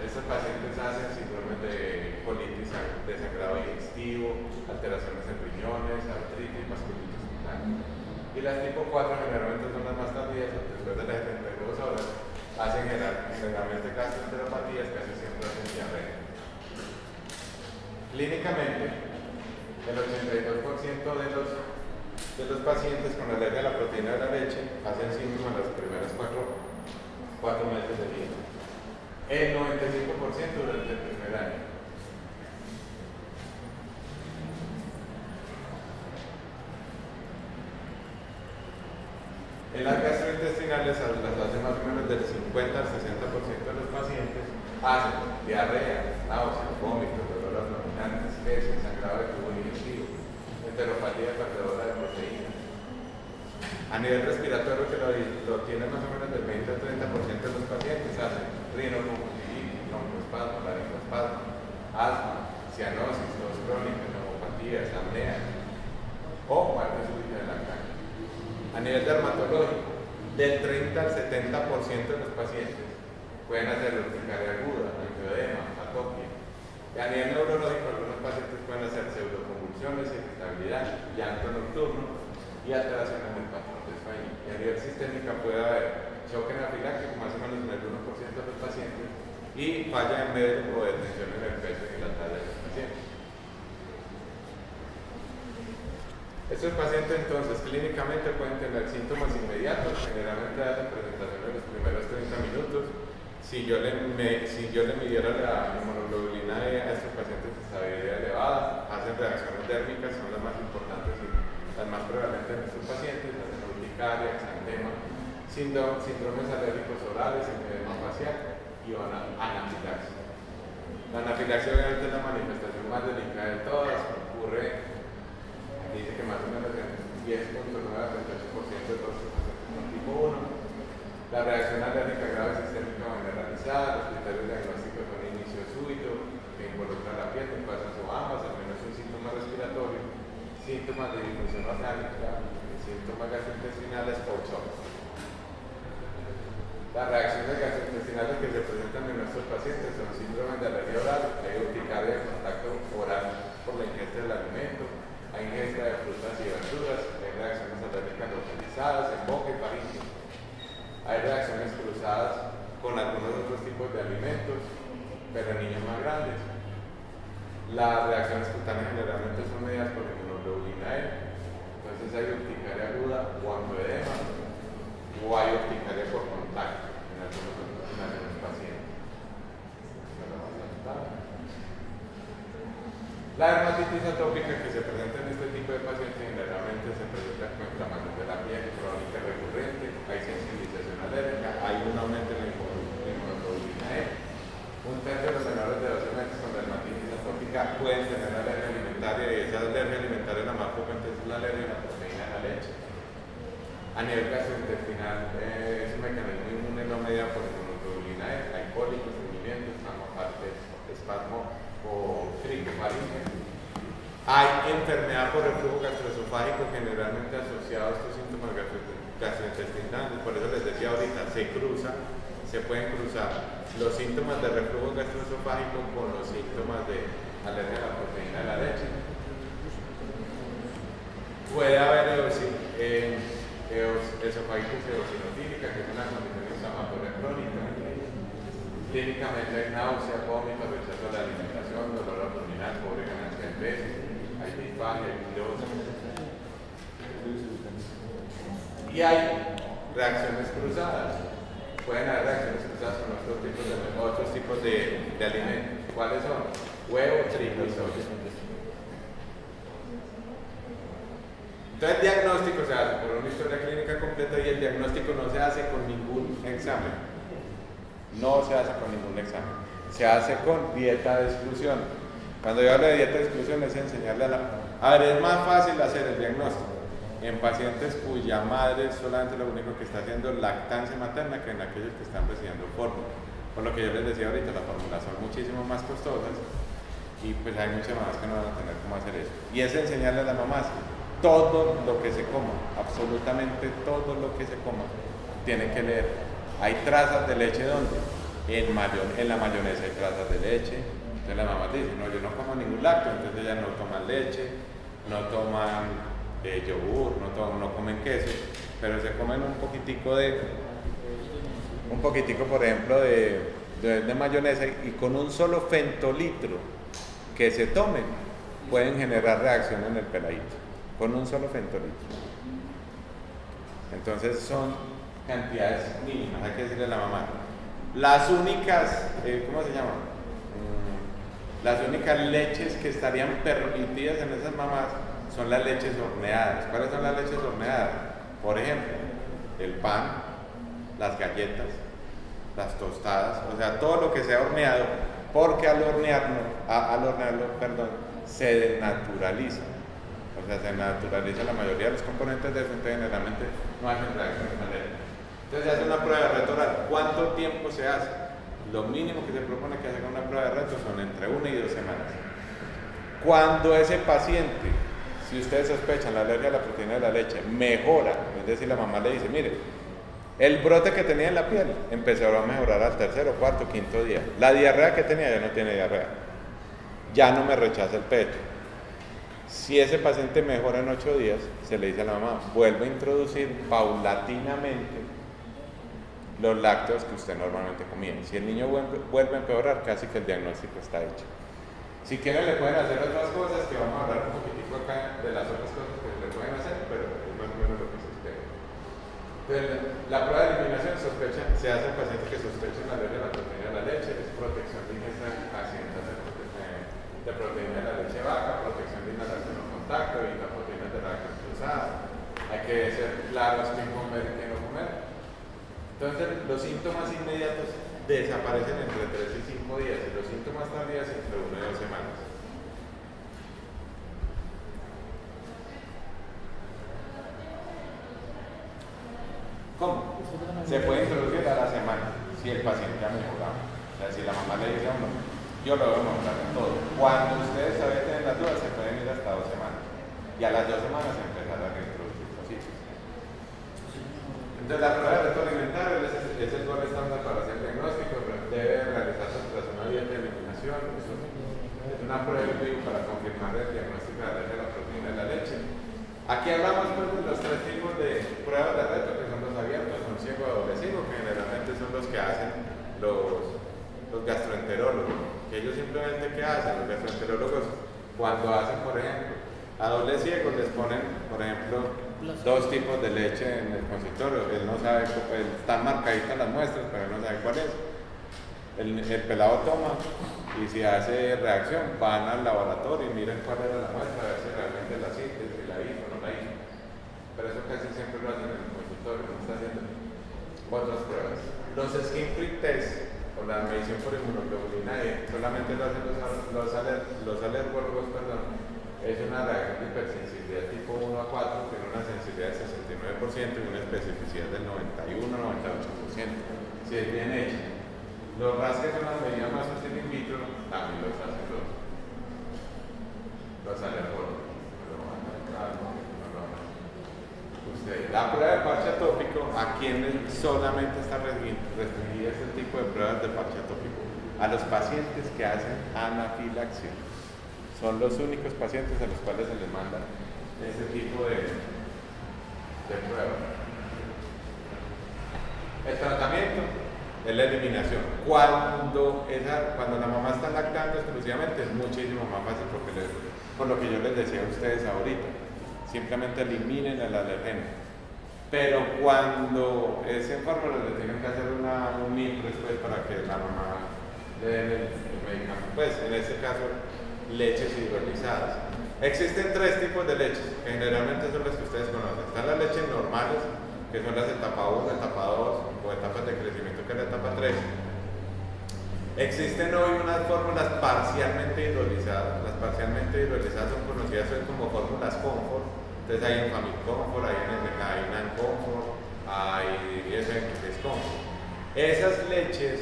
Estos pacientes hacen síndrome de colitis de sangrado digestivo, alteraciones en riñones, artritis, vasculitis cutánea. Y las tipo 4 generalmente son las más tardías, después de las 72 horas, hacen generalmente gastroenteropatías, casi siempre hacen diarrea. Clínicamente, el 82% de los pacientes con alergia a la proteína de la leche hacen síntomas en los primeros 4 meses de vida. El 95% durante el primer año. En las gastrointestinales, las hacen más o menos del 50 al 60% de los pacientes hacen diarrea, náuseas, vómitos, dolor abdominal. alopecia, sangrado de tubo digestivo, enteropatía perdedora de proteínas. A nivel respiratorio, que lo tiene más o menos del 20 al 30% de los pacientes, hacen rinoconjuntivitis, broncoespasmo, laringoespasmo, asma, cianosis, tos crónica, neumopatías, apnea o muerte súbita de la carne. A nivel dermatológico, del 30 al 70% de los pacientes pueden hacer urticaria aguda, angioedema, atopia. Y a nivel neurológico, algunos pacientes pueden hacer pseudoconvulsiones, irritabilidad, llanto nocturno y alteraciones del patrón de sueño. Y a nivel sistémico puede haber choque anafiláctico, más o menos en el 1% de los pacientes, y falla en medio o detención en el peso y en la talla de los pacientes. Estos pacientes entonces clínicamente pueden tener síntomas inmediatos, generalmente hacen presentación en los primeros 30 minutos. Si yo le midiera la inmunoglobulina E a estos pacientes de estabilidad elevada, hacen reacciones dérmicas, son las más importantes y las más prevalentes en estos pacientes, hacen urticaria, exantema, síndromes alérgicos orales, edema facial y anafilaxia. La anafilaxia obviamente es la manifestación más delicada de todas, ocurre, dice que más o menos en 10.9 a 38% de todos los pacientes con tipo 1. La reacción alérgica grave sistémica o generalizada, los criterios diagnósticos son inicio súbito, que involucra la piel, en pasas o ambas, al menos un síntoma respiratorio, síntomas de disfunción orgánica, síntomas gastrointestinales o shock. Las reacciones gastrointestinales que se presentan en nuestros pacientes son síndromes de alergia oral, hay urticaria de contacto oral por la ingesta del alimento, hay ingesta de frutas y verduras, hay reacciones alérgicas localizadas en boca y faringe, hay reacciones cruzadas con algunos otros tipos de alimentos, pero en niños más grandes. Las reacciones cutáneas generalmente son mediadas por inmunoglobulina E, entonces hay urticaria aguda o angioedema, o hay urticaria por contacto en algunos pacientes. La dermatitis atópica que se presenta en este tipo de pacientes generalmente se presenta con inflamación de la piel crónica recurrente, hay sensibilización alérgica, hay un aumento en la inmunoglobulina E. Un tercio de los menores de 12 meses con dermatitis atópica pueden tener alergia alimentaria y esa alergia alimentaria la más frecuente es la alergia a la proteína de la leche. A nivel gastrointestinal es un mecanismo inmune no mediado por inmunoglobulina E, hay cólicos, estreñimientos, espasmo o fricofaringe. Hay enfermedad por reflujo gastroesofágico generalmente asociado a estos síntomas gastrointestinales, por eso les decía ahorita, se pueden cruzar los síntomas de reflujo gastroesofágico con los síntomas de alergia a la proteína de la leche. Puede haber esofagitis eosinotílica, que es una condición inflamatoria crónica. Clínicamente hay náusea, vómito, rechazo a la alimentación, dolor abdominal, pobre ganancia de peso, hay disfagia, hay pirosis. Y hay reacciones cruzadas. Pueden haber reacciones cruzadas con otros tipos de alimentos. ¿Cuáles son? Huevo, trigo y soya. Entonces el diagnóstico se hace por una historia clínica completa y el diagnóstico no se hace con ningún examen. No se hace con ningún examen. Se hace con dieta de exclusión. Cuando yo hablo de dieta de exclusión es enseñarle a ver, es más fácil hacer el diagnóstico en pacientes cuya madre solamente lo único que está haciendo es lactancia materna que en aquellos que están recibiendo fórmula. Por lo que yo les decía ahorita, las fórmulas son muchísimo más costosas y pues hay muchas mamás que no van a tener cómo hacer eso. Y es enseñarle a las mamás todo lo que se coma, absolutamente todo lo que se coma, tienen que leer. Hay trazas de leche, ¿dónde? En la mayonesa hay trazas de leche. Entonces las mamás dicen, no, yo no como ningún lácteo, entonces ellas no toman leche, no toman yogur, no comen queso, pero se comen un poquitico, por ejemplo, de mayonesa y con un solo fentolitro que se tomen pueden generar reacción en el peladito, con un solo fentolitro. Entonces son cantidades mínimas, hay que decirle a la mamá. Las únicas, ¿cómo se llama? Las únicas leches que estarían permitidas en esas mamás son las leches horneadas. ¿Cuáles son las leches horneadas? Por ejemplo, el pan, las galletas, las tostadas, o sea, todo lo que sea horneado, porque al hornearlo, se desnaturaliza. O sea, se naturaliza la mayoría de los componentes de eso, entonces generalmente no hacen reacciones alérgicas. Entonces se hace una prueba de reto oral. ¿Cuánto tiempo se hace? Lo mínimo que se propone que haga una prueba de reto son entre 1 y 2 semanas. Cuando ese paciente, si ustedes sospechan la alergia a la proteína de la leche, mejora, es decir, la mamá le dice, mire, el brote que tenía en la piel empezó a mejorar al tercero, cuarto, quinto día. La diarrea que tenía ya no tiene diarrea. Ya no me rechaza el pecho. Si ese paciente mejora en 8 días, se le dice a la mamá, vuelve a introducir paulatinamente los lácteos que usted normalmente comía. Si el niño vuelve a empeorar, casi que el diagnóstico está hecho. Si quieren le pueden hacer otras cosas, que vamos a hablar un poquitico acá de las otras cosas que le pueden hacer, pero es más o menos lo que se espera. Entonces, la prueba de eliminación se hace en pacientes que sospechan la alergia a la proteína de la leche, es protección de ingesta accidental de proteína de la leche vaca, protección de inhalación o contacto, y la proteína de la leche cruzada. Hay que ser claros qué comer y qué no comer. Entonces, los síntomas inmediatos desaparecen entre 3 y 5 días y los síntomas tardíos entre 1 y 2 semanas. ¿Cómo? Se puede introducir a la semana si el paciente ha mejorado. O sea, si la mamá le dice a uno, yo lo voy a mostrar en todo. Cuando ustedes todavía tienen las dudas, se pueden ir hasta 2 semanas. Y a las 2 semanas empezar a reintroducir los sitios. Entonces, la prueba de reto alimentario es el gol estándar para hacer diagnóstico, pero debe realizarse tras una dieta de eliminación. Es una prueba en vivo para confirmar el diagnóstico de la proteína de la leche. Aquí hablamos pues, de los 3 tipos de pruebas de reto, que son los abiertos, son ciego o doble ciego, que generalmente son los que hacen los gastroenterólogos. Que ellos simplemente, ¿qué hacen? Los gastroenterólogos, cuando hacen, por ejemplo, a doble ciego les ponen, por ejemplo, 2 tipos de leche en el consultorio. Él no sabe, están marcaditas las muestras, pero él no sabe cuál es. El pelado toma y si hace reacción, van al laboratorio y miran cuál era la muestra, a ver si realmente la síntesis, si la hizo o no la hizo. Pero eso casi siempre lo hacen en el consultorio, no está haciendo otras pruebas. Los skin prick test o la medición por inmunoglobulina E solamente lo hacen los alergólogos, perdón. Es una reacción de hipersensibilidad tipo 1 a 4, tiene una sensibilidad del 69% y una especificidad del 91-98%. Si es bien hecha. Los RAS, que son las medidas más útiles in vitro, también los hacen los alergólogos. La prueba de parche atópico, ¿a quienes solamente está restringida este tipo de pruebas de parche atópico? A los pacientes que hacen anafilaxia. Son los únicos pacientes a los cuales se les manda este tipo de pruebas. El tratamiento es la eliminación. Cuando la mamá está lactando exclusivamente es muchísimo más fácil, por lo que yo les decía a ustedes ahorita. Simplemente eliminen el alergeno. Pero cuando es en fórmula, le tienen que hacer un NIP después para que la mamá le den el medicamento. Pues en este caso, leches hidrolizadas. Existen 3 tipos de leches, que generalmente son las que ustedes conocen. Están las leches normales, que son las etapa 1, etapa 2, o etapas de crecimiento, que es la etapa 3. Existen hoy unas fórmulas parcialmente hidrolizadas. Las parcialmente hidrolizadas son conocidas hoy como fórmulas Comfort. Entonces hay Enfamil Comfort, hay Nan Comfort, hay SX Comfort. Esas leches,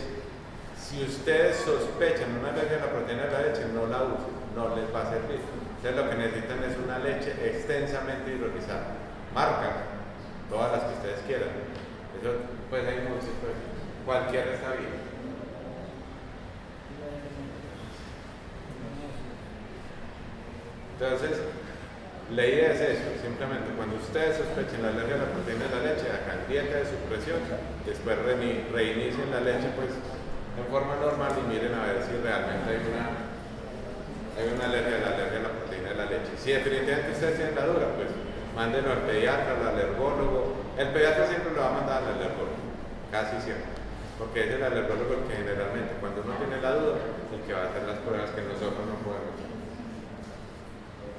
si ustedes sospechan una alergia a la proteína de la leche, no la usen, no les va a servir. Ustedes lo que necesitan es una leche extensamente hidrolizada. Marca todas las que ustedes quieran. Eso, pues hay muchos, pues, cualquiera está bien. Entonces, la idea es eso, simplemente cuando ustedes sospechen la alergia a la proteína de la leche, hagan dieta de supresión, después reinicien la leche pues en forma normal y miren a ver si realmente hay una alergia a la proteína de la leche. Si definitivamente ustedes tienen la duda, pues mándenlo al pediatra, al alergólogo. El pediatra siempre lo va a mandar al alergólogo, casi siempre, porque es el alergólogo el que generalmente, cuando uno tiene la duda, el que va a hacer las pruebas que nosotros no podemos hacer.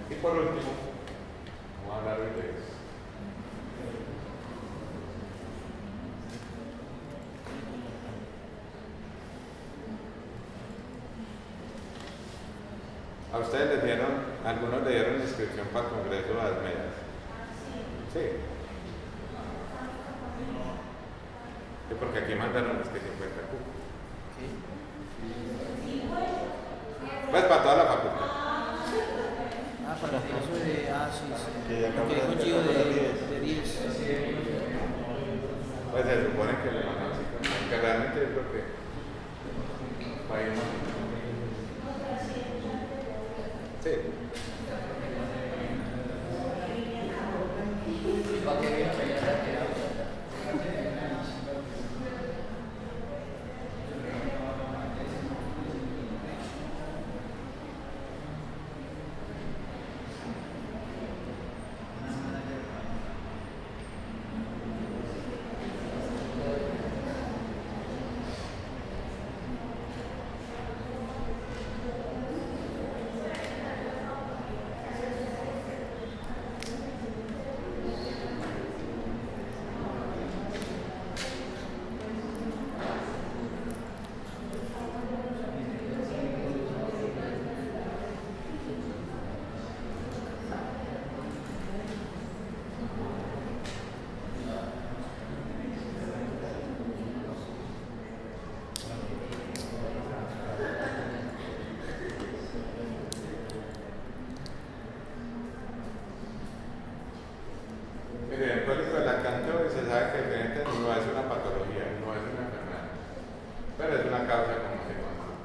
Y por último, vamos a hablar de eso. A ustedes les dieron, algunos le dieron inscripción para el Congreso de las Medias. Sí. Sí, porque aquí mandaron los que 50 cupos. Pues para toda la facultad. Para eso de. Sí, sí. Que acá Porque hay un chico de 10. Pues se supone que le mandan así, que realmente es lo que va a ir más. Sí. Mire, el cólico del lactante hoy se sabe que realmente no es una patología, no es una enfermedad, pero es una causa como se conoce.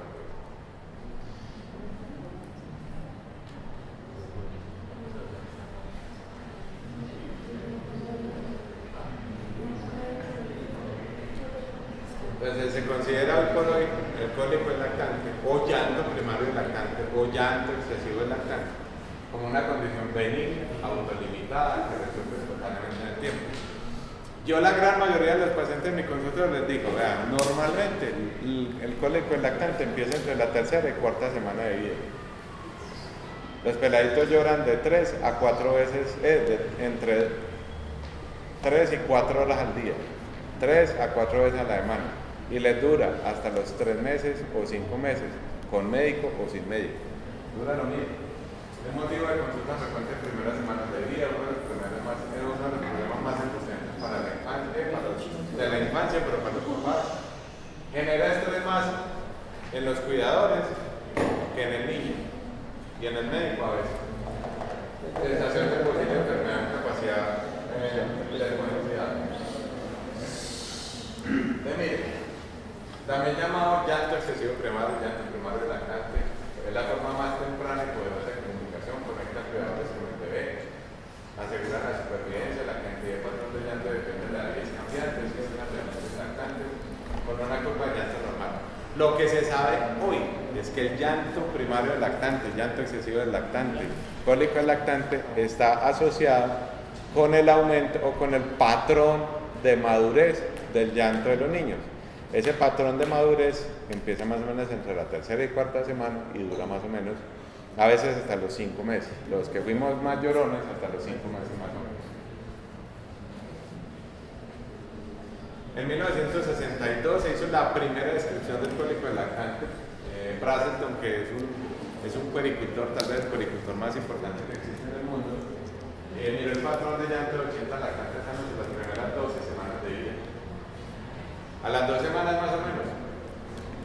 Entonces se considera hoy por hoy el cólico del lactante o llanto primario del lactante o llanto excesivo del lactante como una condición benigna, autolimitada, que resuelve espontáneamente en el tiempo. Yo la gran mayoría de los pacientes en mi consultorio les digo, vean, normalmente el cólico del lactante empieza entre la tercera y cuarta semana de vida. Los peladitos lloran de 3 a 4 veces, entre 3 y 4 horas al día, 3 a 4 veces a la semana, y les dura hasta los 3 meses o 5 meses, con médico o sin médico. Dura lo mismo. El motivo de consulta frecuente en primeras semanas de vida, uno de los problemas más importantes para la infancia, de la infancia, pero para los papás. Genera estrés más en los cuidadores que en el niño y en el médico a veces. Sensación de posible enfermedad, capacidad desconocida. También llamado llanto excesivo primario, llanto primario lactante, es la forma más temprana y poderosa de comunicación, conecta cuidadores con el bebé, asegura la supervivencia, la cantidad de patrón de llanto depende de la edad cambiante, si es una relación lactante, con una curva de llanto normal. Lo que se sabe hoy es que el llanto primario del lactante, el llanto excesivo del lactante, cólico del lactante, está asociado con el aumento o con el patrón de madurez del llanto de los niños. Ese patrón de madurez empieza más o menos entre la tercera y cuarta semana y dura más o menos, a veces hasta los 5 meses. Los que fuimos más llorones, hasta los 5 meses más o menos. En 1962 se hizo la primera descripción del cólico del lactante. Brazelton, que es un puericultor, tal vez el puericultor más importante que existe en el mundo, miró el patrón de llanto de 80 lactantes años en las primeras 12 semanas de vida. A las 2 semanas más o menos,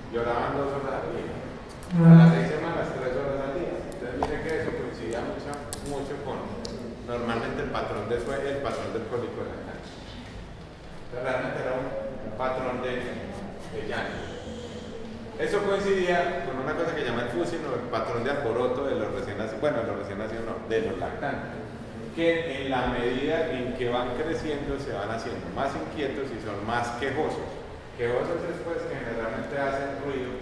lloraban 2 horas al día. A las 6 semanas, 3 horas al día. Entonces miren que eso coincidía mucho con normalmente el patrón de sueño y el patrón del cólico del lactante. Entonces realmente era un patrón de llanto. Eso coincidía con una cosa que llama el fusin o el patrón de alboroto de los recién nacidos, bueno, de los recién nacidos no, de los lactantes, que en la medida en que van creciendo se van haciendo más inquietos y son más quejosos. Quejosos es pues que generalmente hacen ruido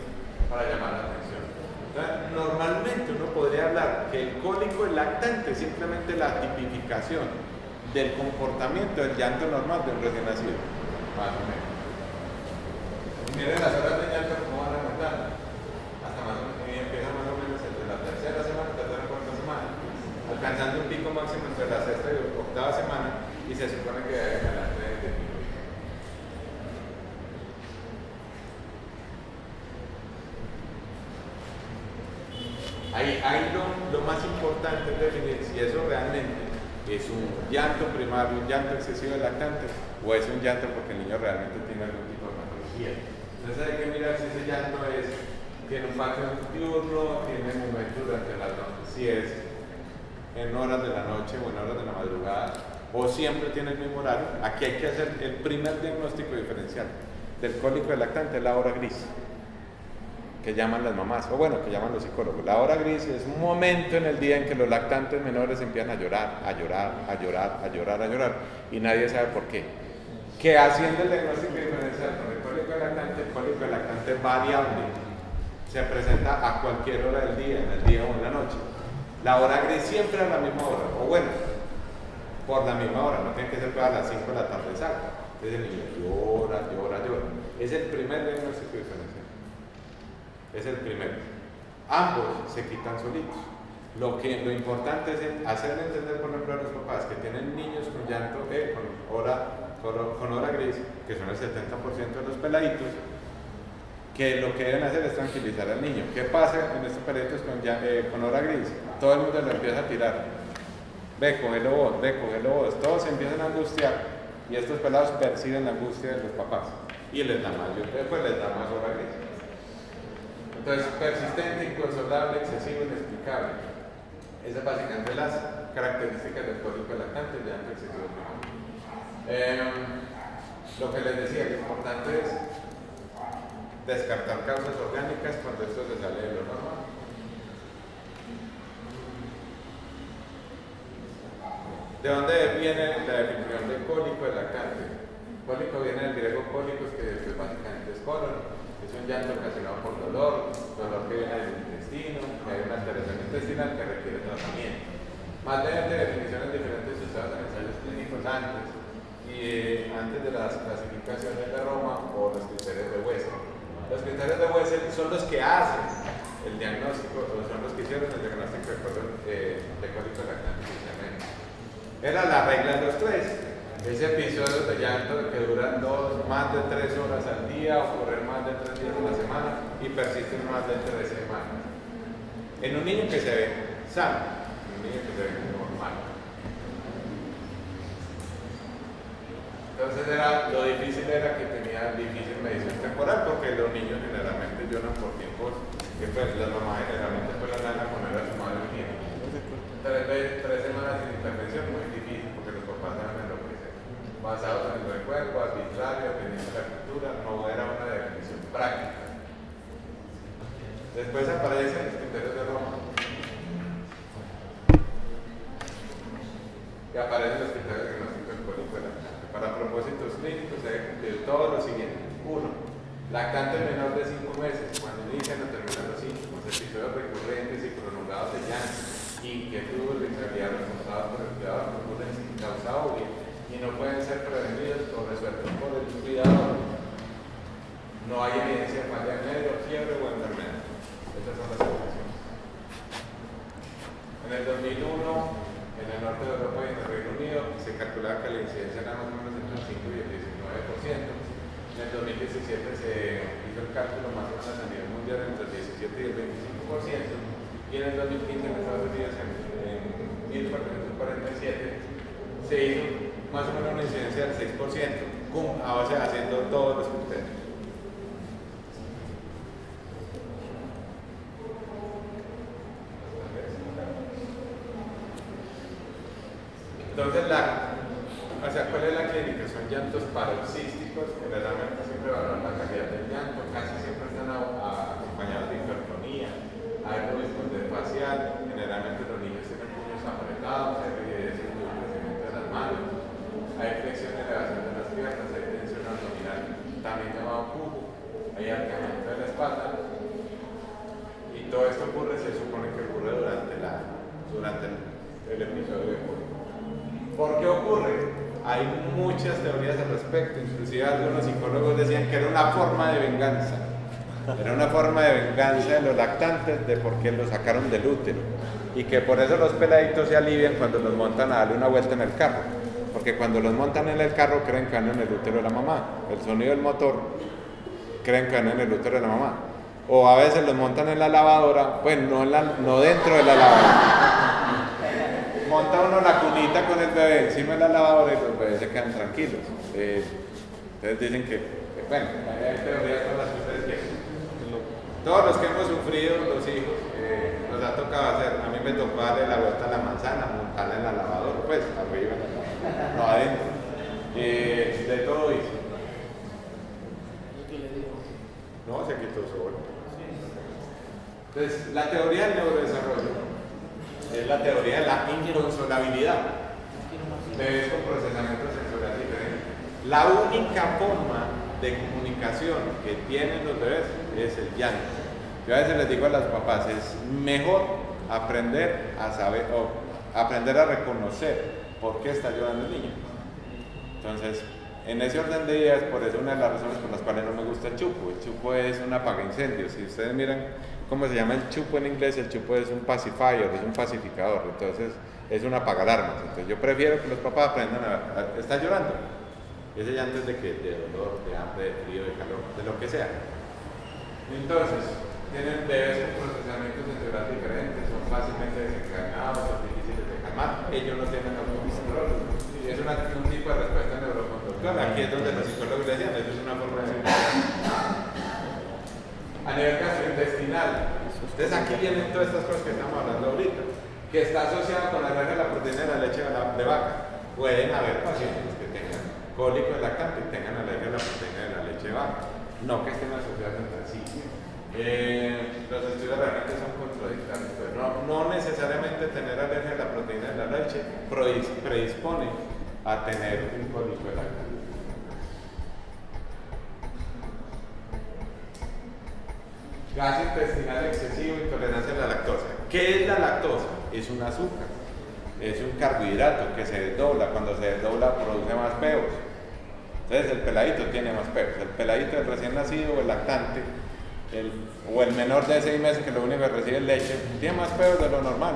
para llamar la atención. Entonces, normalmente uno podría hablar que el cólico del lactante es simplemente la tipificación del comportamiento del llanto normal de un recién nacido, más o menos. Miren las horas de llanto cómo van aumentando. Hasta más o menos, empieza más o menos entre la tercera semana y la cuarta semana, alcanzando un pico máximo entre la sexta y octava semana, y se supone que debe ganar de disminuir. Ahí lo más importante es definir si eso realmente es un llanto primario, un llanto excesivo de lactante, o es un llanto porque el niño realmente tiene algún tipo de patología. Entonces hay que mirar si ese llanto tiene un patrón diurno, tiene momento durante las noches, si es en horas de la noche o en horas de la madrugada, o siempre tiene el mismo horario. Aquí hay que hacer el primer diagnóstico diferencial del cólico de lactante, es la hora gris, que llaman las mamás, o bueno, que llaman los psicólogos. La hora gris es un momento en el día en que los lactantes menores empiezan a llorar, y nadie sabe por qué. Que haciendo el diagnóstico diferencial con el cólico de lactante es variable, se presenta a cualquier hora del día, en el día o en la noche. La hora gris siempre a la misma hora, o bueno, por la misma hora, no tiene que ser a las 5 de la tarde exacta. Entonces el niño llora. Es el primer diagnóstico diferencial. Es el primero. Ambos se quitan solitos. Lo importante es hacerle entender, por ejemplo, a los papás que tienen niños con llanto, con hora gris, que son el 70% de los peladitos, que lo que deben hacer es tranquilizar al niño. ¿Qué pasa en estos peladitos con hora gris? Todo el mundo lo empieza a tirar. Ve, cógelo vos. Todos se empiezan a angustiar y estos pelados perciben la angustia de los papás y les da más hora gris. Entonces, persistente, inconsolable, excesivo, inexplicable. Esas son básicamente las características del cólico de lactante, el llanto excesivo primario. Lo que les decía, lo importante es descartar causas orgánicas cuando esto se sale de lo normal. ¿De dónde viene la definición de cólico de lactante? Cólico viene del griego cólicos, que básicamente es colon. Es un llanto ocasionado por dolor que viene del intestino, que hay una alteración intestinal que requiere tratamiento. Más de 20 definiciones diferentes usadas en ensayos clínicos antes de las clasificaciones de Roma o los criterios de Wessel. Los criterios de Wessel son los que hacen el diagnóstico, o son los que hicieron el diagnóstico de cólico lactante inicialmente. Era la regla de los tres. Ese episodio de llanto que duran más de 3 horas al día, ocurren más de 3 días a la semana y persisten más de 3 semanas. En un niño que se ve sano, en un niño que se ve normal. Entonces lo difícil era que tenía difícil medición temporal, porque los niños generalmente lloran por tiempos que pues las mamás generalmente pues las dan a poner a su madre un tiempo. 3 semanas sin intervención muy difícil, porque los papás saben lo que es. Basados en el recuerdo, arbitrario, dependiendo de la cultura, no era una definición práctica. Después aparecen los criterios de Roma. Y aparecen los criterios diagnósticos del cólico de lactante. Para propósitos clínicos se debe cumplir todo lo siguiente. 1. Lactante menor de 5 meses, cuando inician o terminan los síntomas, episodios recurrentes y prolongados de llanto, inquietud, irritabilidad reportada por el cuidador, turbulencia causada o bien, y no pueden ser prevenidos o resueltos por el cuidador. No hay evidencia de falla en medio, fiebre o enfermedad. Estas son las excepciones. En el 2001, en el norte de Europa y en el Reino Unido, se calculaba que la incidencia era más o menos entre el 5 y el 19%. En el 2017 se hizo el cálculo más o menos a nivel mundial entre el 17 y el 25%. Y en el 2015 en Estados Unidos, en 1447, se hizo más o menos una incidencia del 6%, haciendo todos los criterios. Entonces, ¿cuál es la clínica? Son llantos paroxísticos, generalmente siempre valoran la calidad del llanto, casi siempre están acompañados de hipertonía, hay ruido facial, generalmente los niños tienen puños apretados, hay rigidez en el crecimiento de las manos, hay flexión y elevación de las piernas, hay tensión abdominal, también llamado cubo, hay arqueamiento de la espalda, y todo esto se supone que ocurre durante el episodio de cólico. ¿Por qué ocurre? Hay muchas teorías al respecto, inclusive algunos psicólogos decían que era una forma de venganza. Era una forma de venganza de los lactantes de por qué los sacaron del útero. Y que por eso los peladitos se alivian cuando los montan a darle una vuelta en el carro. Porque cuando los montan en el carro creen que van en el útero de la mamá. El sonido del motor creen que van en el útero de la mamá. o a veces los montan en la lavadora, pues no dentro de la lavadora. Monta uno la cunita con el bebé encima de la lavadora y los bebés se quedan tranquilos. Entonces dicen que, bueno, hay teorías con las que ustedes quieren. Todos los que hemos sufrido, los hijos, nos ha tocado hacer. A mí me tocó darle la vuelta a la manzana, montarla en la lavadora, pues arriba, no adentro. De todo hice. No, se quitó solo. Entonces, la teoría del neurodesarrollo es la teoría de la inconsolabilidad. Bebés con procesamiento sensorial diferente. La única forma de comunicación que tienen los bebés es el llanto. Yo a veces les digo a los papás, es mejor aprender a saber o aprender a reconocer por qué está llorando el niño. Entonces, en ese orden de ideas, por eso una de las razones por las cuales no me gusta el chupo. El chupo es un apagaincendios. Si ustedes miran cómo se llama el chupo en inglés, el chupo es un pacifier, es un pacificador. Entonces, es un apagalarmas. Entonces, yo prefiero que los papás aprendan a ¿está llorando? Ese llanto es de dolor, de hambre, de frío, de calor, de lo que sea. Entonces, tienen bebés con procesamientos sensoriales diferentes, son fácilmente desencadenados, son difíciles de calmar, ellos no tienen autocontrol. Es un tipo de respuesta neuroconductual. Aquí es donde los psicólogos decían, eso es una forma de a nivel gastrointestinal. Entonces aquí vienen todas estas cosas que estamos hablando ahorita, que está asociado con la alergia a la proteína de la leche de vaca. Pueden haber pacientes que tengan cólico de lactante y tengan alergia a la proteína de la leche de vaca, no que estén asociados entre sí. Los estudios realmente son contradictorios, pero no necesariamente tener alergia a la proteína de la leche predispone a tener un cólico de lactante. Gas intestinal excesivo, intolerancia a la lactosa. ¿Qué es la lactosa? Es un azúcar, es un carbohidrato que se desdobla. Cuando se desdobla produce más peos. Entonces el peladito tiene más peos. El peladito del recién nacido o el lactante, o el menor de 6 meses que lo único que recibe es leche, tiene más peos de lo normal.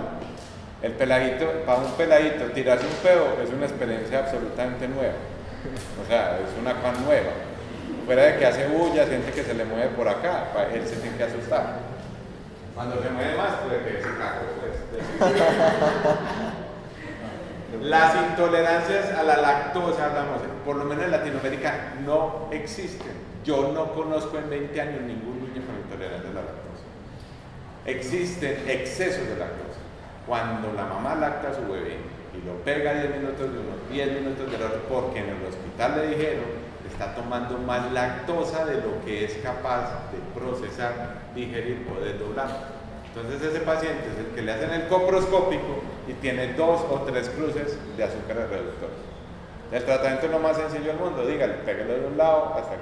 El peladito, para un peladito tirarse un peo es una experiencia absolutamente nueva. O sea, es una pan nueva. Fuera de que hace bulla, siente que se le mueve por acá, él se tiene que asustar. Cuando se mueve más, puede que se cague. Las intolerancias a la lactosa, hablamos, por lo menos en Latinoamérica, no existen. Yo no conozco en 20 años ningún niño con intolerancia a la lactosa. Existen excesos de lactosa. Cuando la mamá lacta a su bebé y lo pega 10 minutos de uno, 10 minutos del otro, porque en el hospital le dijeron está tomando más lactosa de lo que es capaz de procesar, digerir o desdoblar. Entonces ese paciente es el que le hacen el coproscópico y tiene 2 o 3 cruces de azúcares reductores. El tratamiento es lo más sencillo del mundo, dígale, pégalo de un lado hasta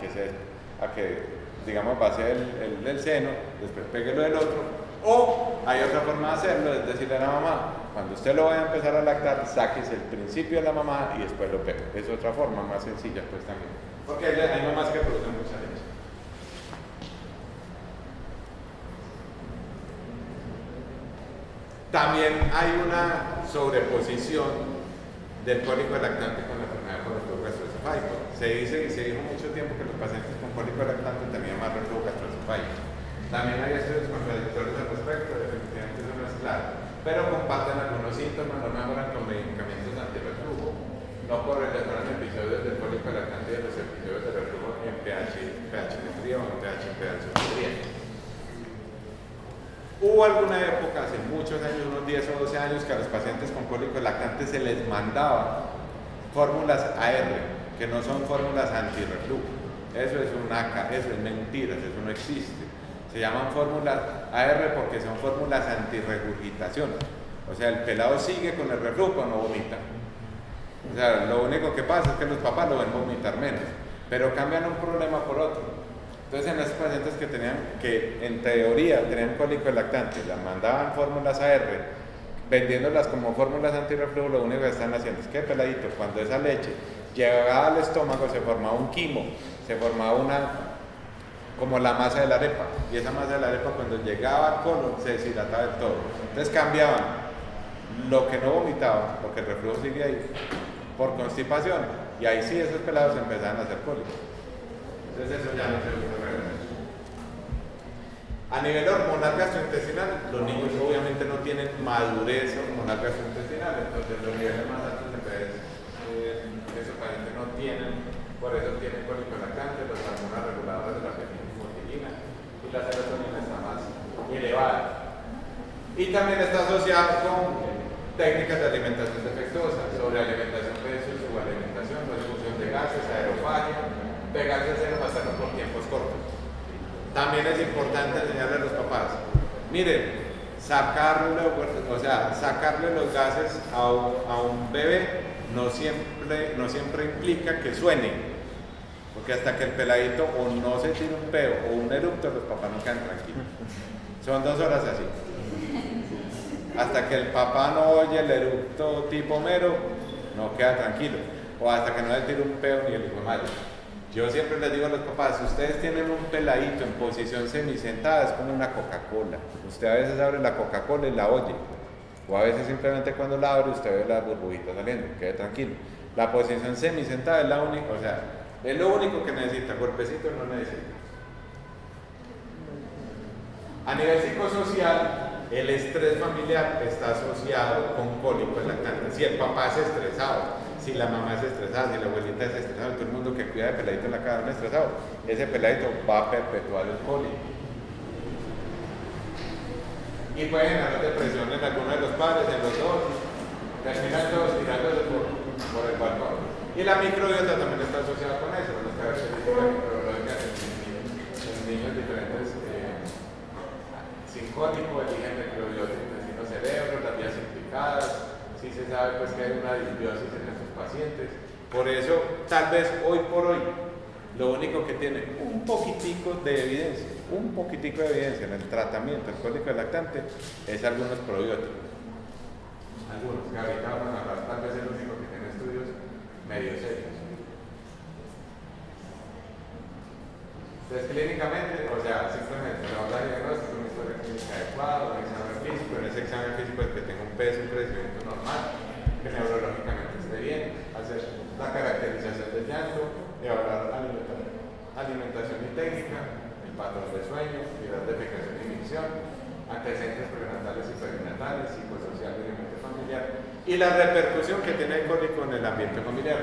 que digamos vacíe el seno, después pégalo del otro. O hay otra forma de hacerlo, es decirle a la mamá, cuando usted lo vaya a empezar a lactar, sáquese el principio de la mamá y después lo pega. Es otra forma más sencilla pues también. Porque hay mamás que producen mucha leche. También hay una sobreposición del cólico lactante con la enfermedad por reflujo gastroesofágico. Se dijo mucho tiempo que los pacientes con cólico lactante tenían más reflujo gastroesofágico. También hay estudios contradictorios al respecto, definitivamente eso no es claro. Pero comparten algunos síntomas, no mejoran con medicamentos antirreflujo. No correlacionan episodios del cólico lactante y los episodios de reflujo en pH de frío o en pH frío. Hubo alguna época, hace muchos años, unos 10 o 12 años, que a los pacientes con cólico lactante se les mandaba fórmulas AR, que no son fórmulas antirreflujo. Eso es eso es mentira, eso no existe. Se llaman fórmulas AR porque son fórmulas antirregurgitación. O sea, el pelado sigue con el reflujo, no vomita. O sea, lo único que pasa es que los papás lo ven vomitar menos, pero cambian un problema por otro. Entonces, en esos pacientes que en teoría tenían cólico lactante, las mandaban fórmulas AR, vendiéndolas como fórmulas antirreflujo, lo único que están haciendo es que peladito, cuando esa leche llegaba al estómago, se formaba un quimo, se formaba como la masa de la arepa, y esa masa de la arepa cuando llegaba al colon se deshidrataba del todo. Entonces cambiaban lo que no vomitaban, porque el reflujo sigue ahí, por constipación, y ahí sí esos pelados empezaban a hacer cólicos. Entonces eso ya no se usa realmente. A nivel hormonal gastrointestinal, los niños obviamente no tienen madurez hormonal gastrointestinal, entonces los niveles más altos de pH de su paciente no tienen, por eso tienen cólico lactante, las hormonas reguladoras de la fenilmotilina y la serotonina está más elevada. Y también está asociado con técnicas de alimentación defectuosa, sobre alimentación versus subalimentación, reducción de gases, aerofagia, pegarse a seno materno por tiempos cortos. También es importante enseñarle a los papás, miren, sacarle los gases a un bebé no siempre implica que suene, porque hasta que el peladito o no se tire un peo o un eructo, los papás no quedan tranquilos. Son 2 horas así. Hasta que el papá no oye el eructo tipo mero, no queda tranquilo. O hasta que no le tire un peo ni el hijo de madre. Yo siempre les digo a los papás, si ustedes tienen un peladito en posición semisentada, es como una Coca-Cola. Usted a veces abre la Coca-Cola y la oye. O a veces simplemente cuando la abre usted ve las burbujitas saliendo, quede tranquilo. La posición semisentada es la única, o sea, es lo único que necesita, golpecito no necesita. A nivel psicosocial, el estrés familiar está asociado con cólicos lactantes. Si el papá es estresado, si la mamá es estresada, si la abuelita es estresada, todo el mundo que cuida de peladito en la casa es estresado, ese peladito va a perpetuar el cólico. Y puede generar depresión en alguno de los padres, en los dos, terminan todos tirándose por el balcón. Y la microbiota también está asociada con eso, con las características microbiológicas en niños diferentes. Sin cólico, eligen microbiota del intestino cerebro, las vías implicadas. Sí se sabe pues que hay una disbiosis en estos pacientes. Por eso, tal vez hoy por hoy, lo único que tiene un poquitico de evidencia en el tratamiento del cólico lactante es algunos probióticos. Algunos, que ahorita vamos a hablar, tal vez el único que tiene estudios medio serios. Entonces, clínicamente, o sea, simplemente la base diagnóstica, una historia clínica adecuada, un examen físico, en ese examen físico es que tenga un peso, un crecimiento normal, que neurológicamente esté bien, hacer la caracterización del llanto, evaluar alimentación y técnica, el patrón de sueño, mirar defecación y micción, antecedentes prenatales y perinatales, psicosocial y ambiente familiar, y la repercusión que tiene el cólico en el ambiente familiar.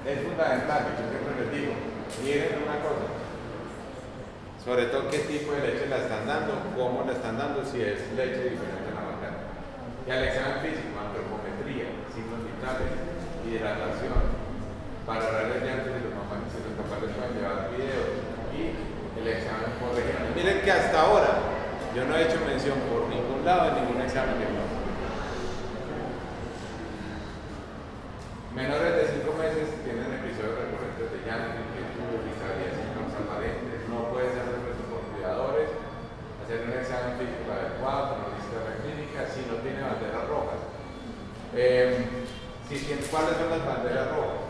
Es fundamental, yo siempre les digo, miren una cosa, sobre todo qué tipo de leche la están dando, cómo la están dando, si es leche diferente a la materna. Y al examen físico, antropometría, signos vitales, hidratación, valorar el llanto de los mamás, si los papás les pueden llevar videos, y el examen por regiones. Miren que hasta ahora yo no he hecho mención por ningún lado de ningún examen diagnóstico. Menores de 5 meses tienen episodios recurrentes de llanto, inquietud, irritabilidad sin causa aparente, no puede ser resuelto por cuidadores, hacer un examen físico adecuado, con una lista clínica, si no tiene banderas rojas. ¿Cuáles son las banderas rojas?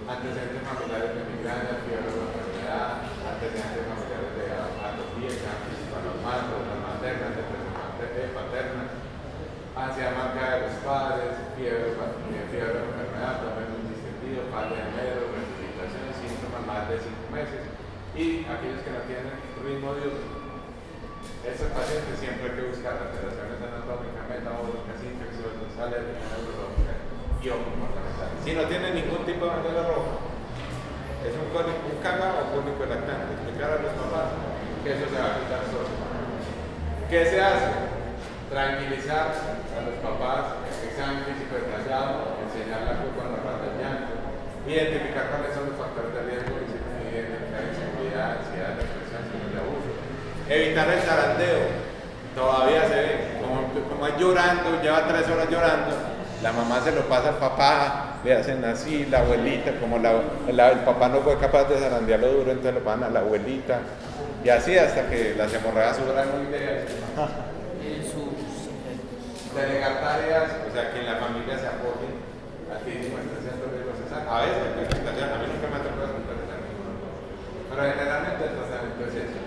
Antecedentes familiares de migraña, fiebre o enfermedad, antecedentes familiares de atopía, cáncer anormal, problemas maternas, depresión paterna, ansiedad marcada de los padres, fiebre o enfermedad, problema distendido, falta de medro, resucitación, síntomas más de 5 meses y aquellos que no tienen ritmo diurno. Estos pacientes siempre hay que buscar alteraciones anatómicas, metabólicas, infecciosas, alérgicas, neurológicas y o comportamentales. Si no tienen ningún tipo de bandera roja, es un cagado o cólico lactante. Explicar a los papás que eso se va a quitar solo. ¿Qué se hace? Tranquilizar a los papás, examen físico detallado, enseñar la curva normal del llanto, identificar cuáles son los factores de riesgo, identificar inseguridad, ansiedad, depresión, signos de abuso, evitar el zarandeo. Todavía se ve, como es llorando, lleva 3 horas llorando, la mamá se lo pasa al papá, le hacen así, la abuelita, como el papá no fue capaz de zarandearlo duro, entonces lo pasan a la abuelita, y así hasta que las hemorragias duran muy bien. Delegar tareas, o sea, que en la familia se apoyen altísimo estrés procesal. A veces hay que a mí nunca me ha tocado escuchar ninguno, pero generalmente el tratamiento es eso.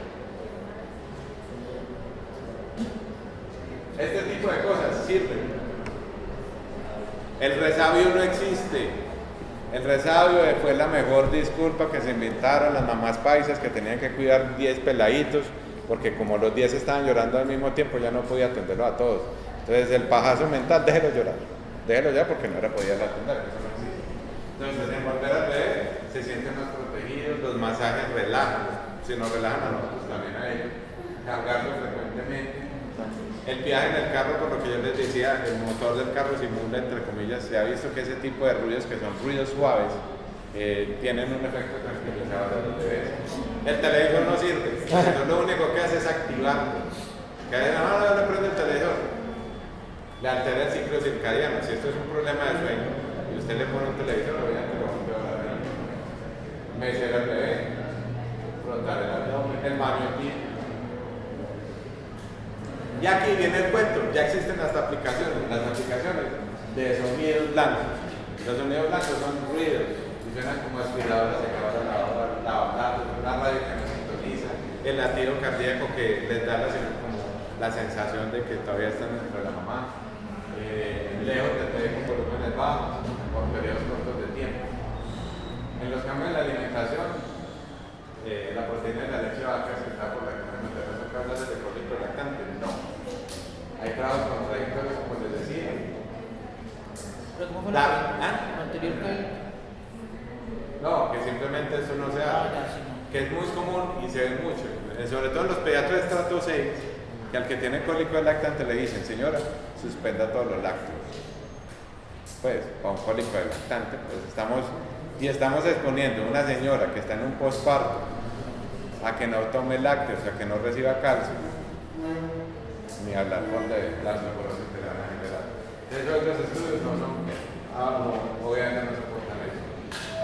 Este tipo de cosas sirven. El resabio no existe. El resabio fue la mejor disculpa que se inventaron las mamás paisas que tenían que cuidar 10 peladitos, porque como los 10 estaban llorando al mismo tiempo, ya no podía atenderlos a todos. Entonces el pajazo mental, déjelo llorar porque no era podía atender, eso no existe. Entonces envolver al bebé se sienten más protegidos, los masajes relajan, si nos relajan a nosotros también a ellos, cargarlos frecuentemente. El viaje en el carro, por lo que yo les decía, el motor del carro simula, entre comillas, se ha visto que ese tipo de ruidos, que son ruidos suaves, tienen un efecto tranquilizador de los bebés. El televisor no sirve, entonces lo único que hace es activarlo. Que no le prende el televisor, le altera el ciclo circadiano. Si esto es un problema de sueño y usted le pone un televisor, obviamente lo va a empeorar. Mecer al bebé, frotar el abdomen, el baño aquí. Y aquí viene el cuento, ya existen las aplicaciones de sonidos blancos. Los sonidos blancos son ruidos, y suenan como aspiradoras, se acaba lavando, una radio que nos sintoniza, el latido cardíaco que les da como la sensación de que todavía están dentro de la mamá, lejos de tener con volúmenes bajos, por periodos cortos de tiempo. En los cambios de la alimentación, la proteína de la leche de vaca se está por la que no tenemos que hablar de cólico lactante, no. Hay trabajos contradictorios, como les decía. ¿Pero cómo fue lo anterior que...? No, que simplemente eso no se hace. Que es muy común y se ve mucho. Sobre todo en los pediatras de estrato 6, que al que tiene cólico de lactante le dicen, señora, suspenda todos los lácteos. Pues, para un cólico de lactante, pues estamos exponiendo a una señora que está en un posparto a que no tome lácteos, a que no reciba calcio, ni hablar con de la osteoporosis que le van a generar. Entonces, los estudios no son, obviamente no soportan eso.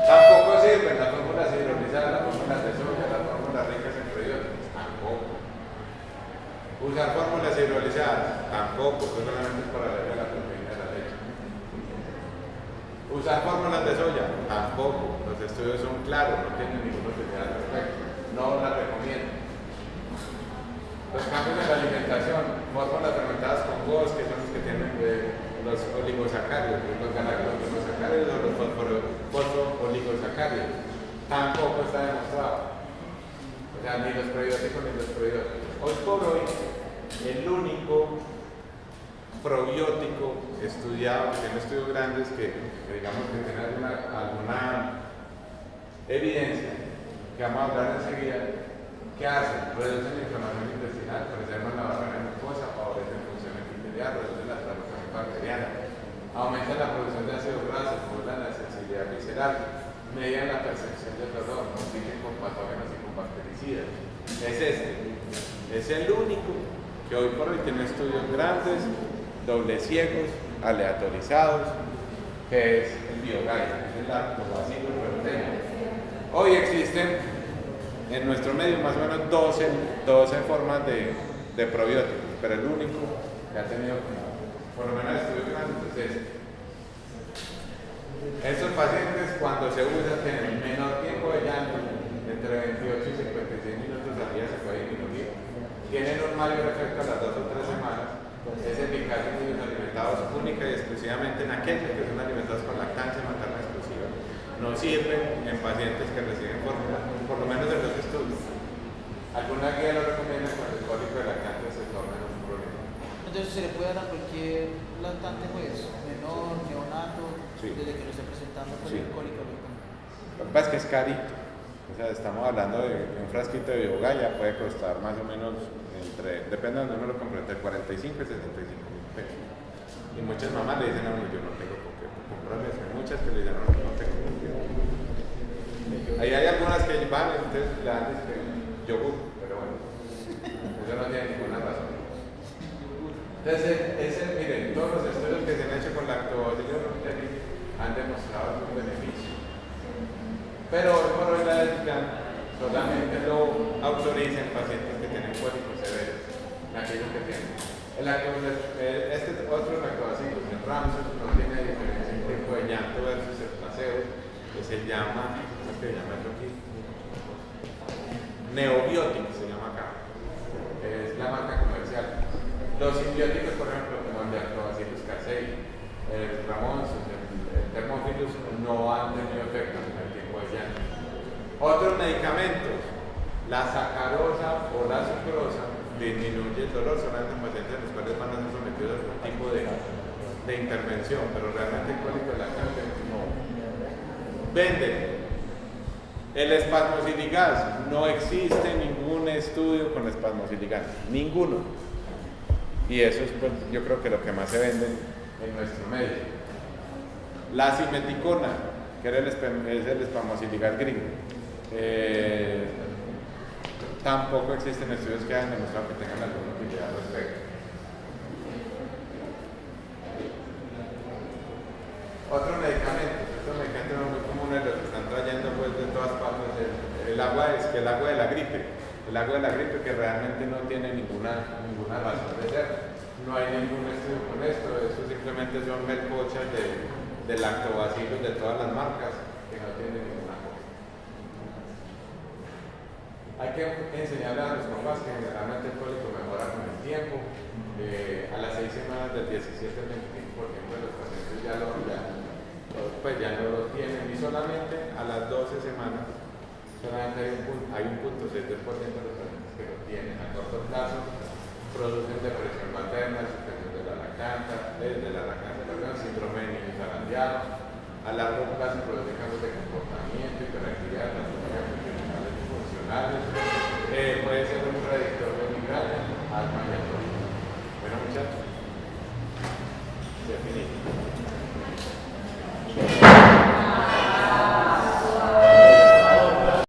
Tampoco sirven las fórmulas hidrolizadas, las fórmulas de soya, las fórmulas ricas en probióticos, tampoco. Usar fórmulas hidrolizadas, tampoco, solamente es para la proteína de la leche. Usar fórmulas de soya, tampoco. Los estudios son claros, no tienen ninguna utilidad al respecto. No las recomiendo. Los cambios en la alimentación, fórmulas fermentadas con huevos, que son los que tienen los oligosacáridos, los galactosaccáridos o los fosfooligosacáridos. Tampoco está demostrado. O sea, ni los prebióticos ni los probióticos. Hoy por hoy, el único probiótico estudiado, que tiene estudios grandes que digamos que tiene alguna evidencia, que vamos a hablar enseguida, ¿qué hacen? Reducen la inflamación intestinal, preservan la barrera mucosa, favorecen funciones epitelial, reducen la translocación bacteriana, aumentan la producción de ácido graso, modulan la sensibilidad visceral, median la percepción del dolor, compiten con patógenos y con bactericidas. Es es el único que hoy por hoy tiene estudios grandes, doble ciegos, aleatorizados, que es el Biogaia, que es el lactobacillus reuteri. Hoy existen en nuestro medio más o menos 12 formas de probióticos, pero el único que ha tenido por lo menos estudios grandes es este. Estos pacientes, cuando se usan, tienen menor tiempo de llanto, entre 28 y 56 minutos al día se puede disminuir. Tienen un mayor efecto a las 2 o 3 semanas. Es eficaz en niños alimentados única y exclusivamente en aquellos que son alimentados con lactancia materna exclusiva. No sirven en pacientes que reciben fórmula, por lo menos en los estudios. Alguna guía lo recomienda cuando el cólico de lactante se torna en un problema. Entonces se le puede dar a cualquier lactante, pues, menor, neonato, sí, desde que lo esté presentando con sí, el cólico. Lo que pasa es que es carito. O sea, estamos hablando de un frasquito de Biogaia, puede costar más o menos depende de donde uno lo compre, entre 45 y 65 mil pesos. Y muchas mamás le dicen a uno, yo no tengo con qué comprarles. Hay muchas que le dicen, no tengo con qué. Ahí hay algunas que van, entonces le dan yogur, pero bueno, eso no tiene ninguna razón. Entonces, miren, todos los estudios que se han hecho con lactobacillus reuteri han demostrado un beneficio. Pero hoy por hoy la ética solamente lo autoriza en pacientes que tienen cólicos severos, en aquellos que tienen. Este otro lactobacillus, el Ramsay, no tiene diferencia en tiempo de llanto versus el placebo, que se llama, ¿cómo se llama esto aquí? Neobiótico se llama acá, es la marca comercial. Los simbióticos, por ejemplo, como el Lactobacillus casei, el Ramonsus, el Thermophilus, no han tenido tipo de intervención, pero realmente el cólico lactante no. Venden. El espasmosiligaz, no existe ningún estudio con espasmosiligaz, ninguno. Y eso es, pues, yo creo que lo que más se vende en nuestro medio. La simeticona, que es el espasmosiligaz gringo, tampoco existen estudios que hayan demostrado que tengan alguna utilidad al respecto. Otros medicamentos muy comunes los que están trayendo pues de todas partes, el agua de la gripe. El agua de la gripe que realmente no tiene ninguna razón de ser. No hay ningún estudio con esto, simplemente son melcochas de lactobacilos de todas las marcas que no tienen ninguna cosa. Hay que enseñarle a los papás que generalmente el cólico mejora con el tiempo. A las 6 semanas del 17 al 25% de los pacientes ya no lo tienen, y solamente a las 12 semanas solamente hay un punto 7% de los pacientes que lo tienen. A corto plazo producen depresión materna, suspensión de la lactancia, síndrome de niño zarandeado. A largo plazo producen cambios de comportamiento, hiperactividad, trastornos funcionales, puede ser un predictor de migraña, asma y